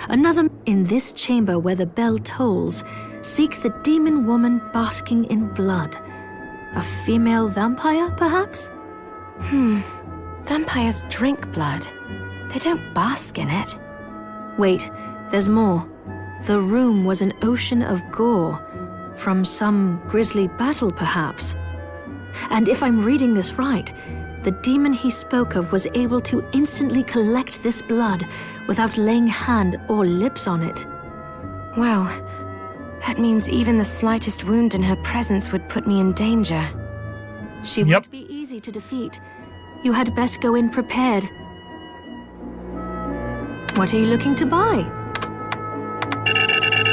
Another in this chamber where the bell tolls, seek the demon woman basking in blood. A female vampire, perhaps? Vampires drink blood. They don't bask in it. Wait, there's more. The room was an ocean of gore. From some grisly battle, perhaps. And if I'm reading this right, the demon he spoke of was able to instantly collect this blood without laying hand or lips on it. Well, that means even the slightest wound in her presence would put me in danger. She won't be easy to defeat. You had best go in prepared. What are you looking to buy?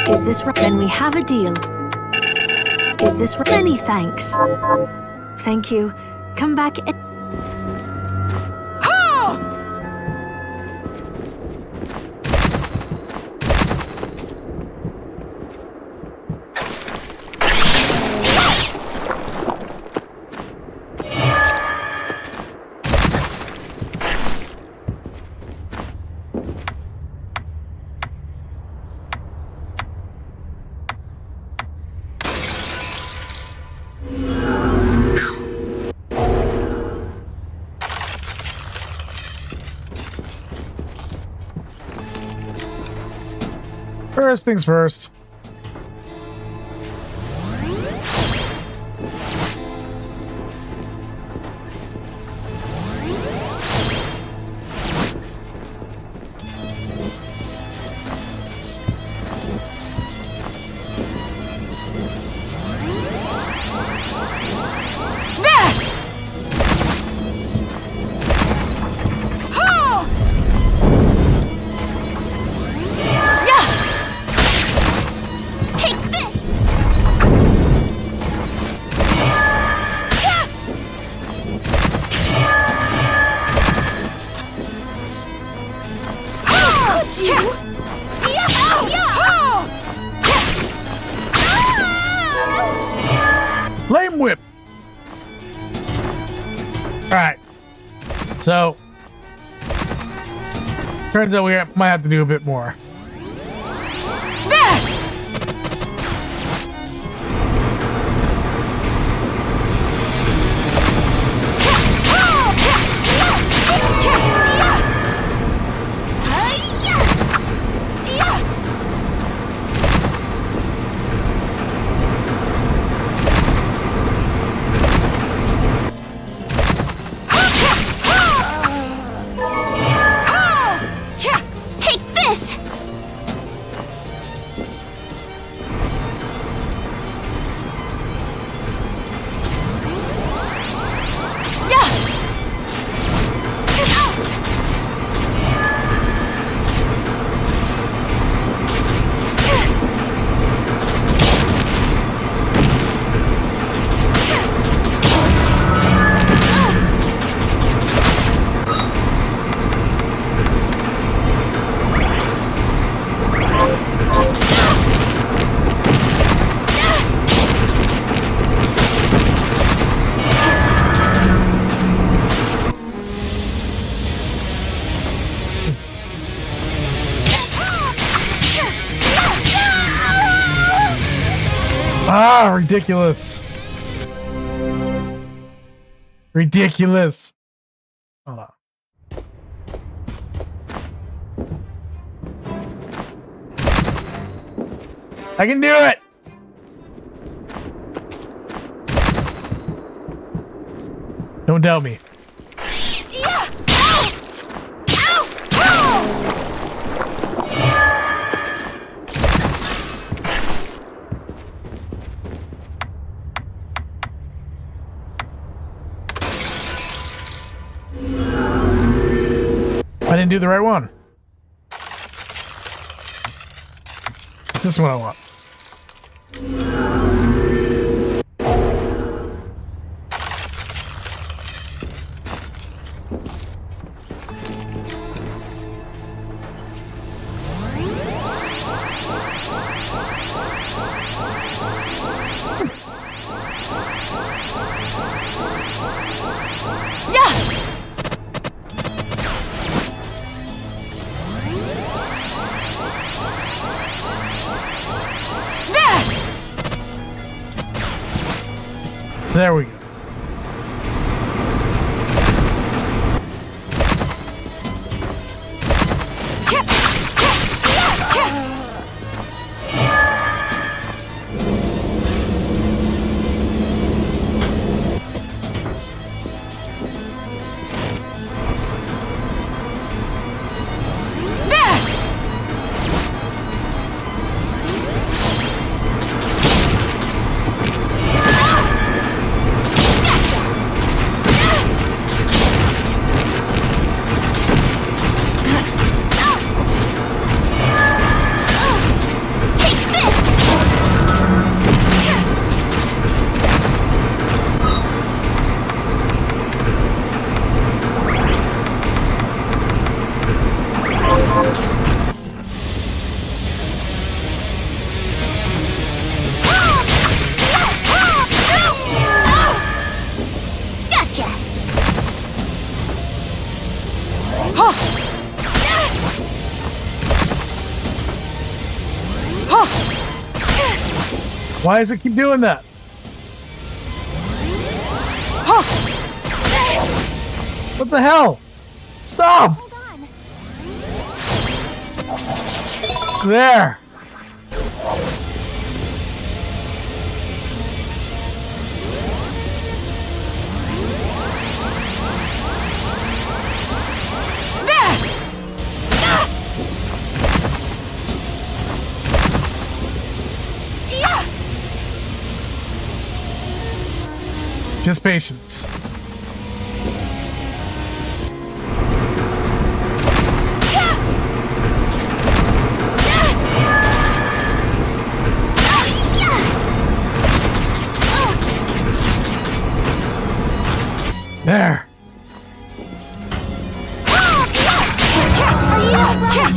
Is this right? Then we have a deal. Is this right? Many thanks. Thank you. Come back and... First things first. Flame whip. All right. So turns out we might have to do a bit more. Ah, ridiculous. Ridiculous. Hold on. I can do it. Don't doubt me. I didn't do the right one. It's this one I want. There we go. Why does it keep doing that? What the hell? Stop! There. Just patience. There. Are you alright?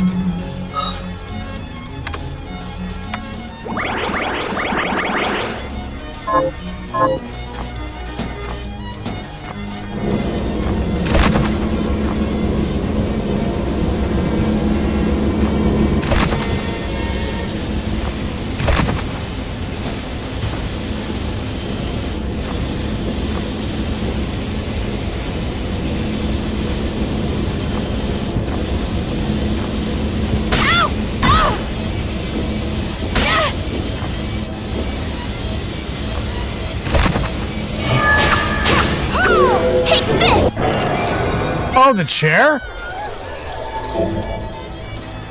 Oh, the chair?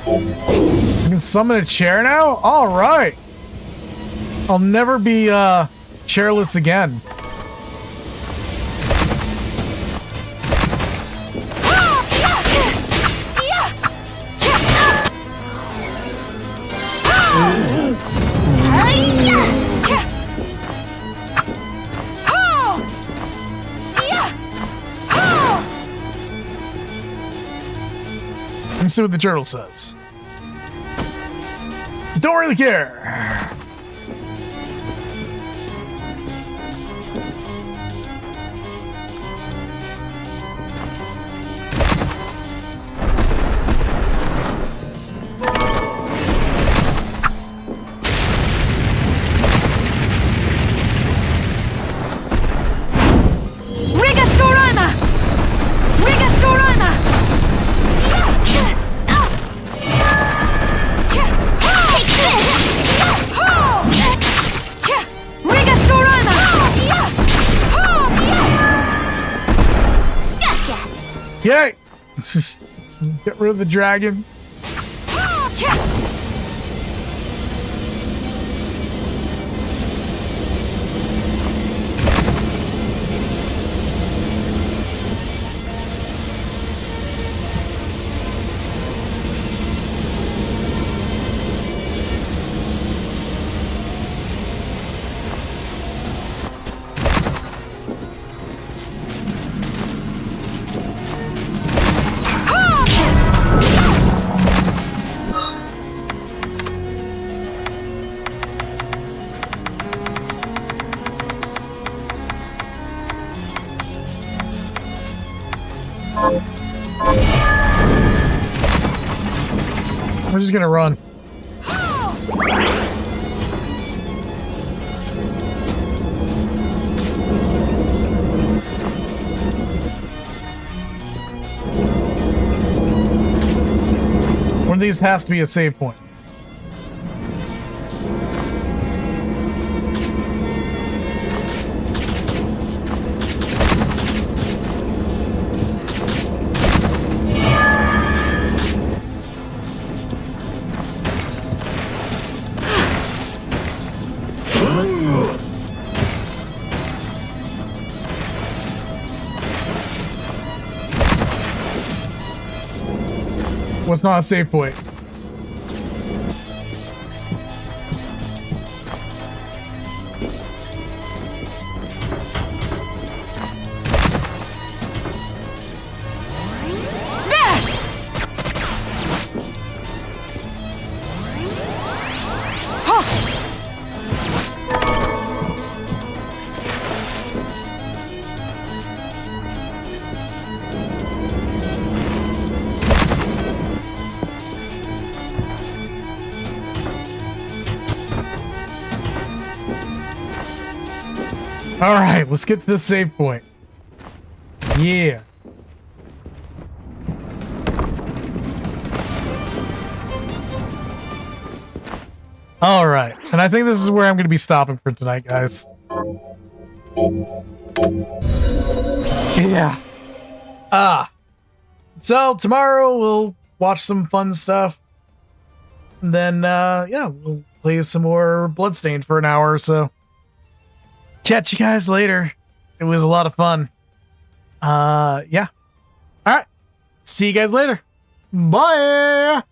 You can summon a chair now? All right. I'll never be chairless again. Let me see what the journal says. Don't really care. Yay! Get rid of the dragon. We're just gonna run. One of these has to be a save point. Was not a save point. All right, let's get to the save point. Yeah. All right, and I think this is where I'm going to be stopping for tonight, guys. Yeah. So tomorrow we'll watch some fun stuff. And then, yeah, we'll play some more Bloodstained for an hour or so. Catch you guys later. It was a lot of fun. Yeah. All right. See you guys later. Bye.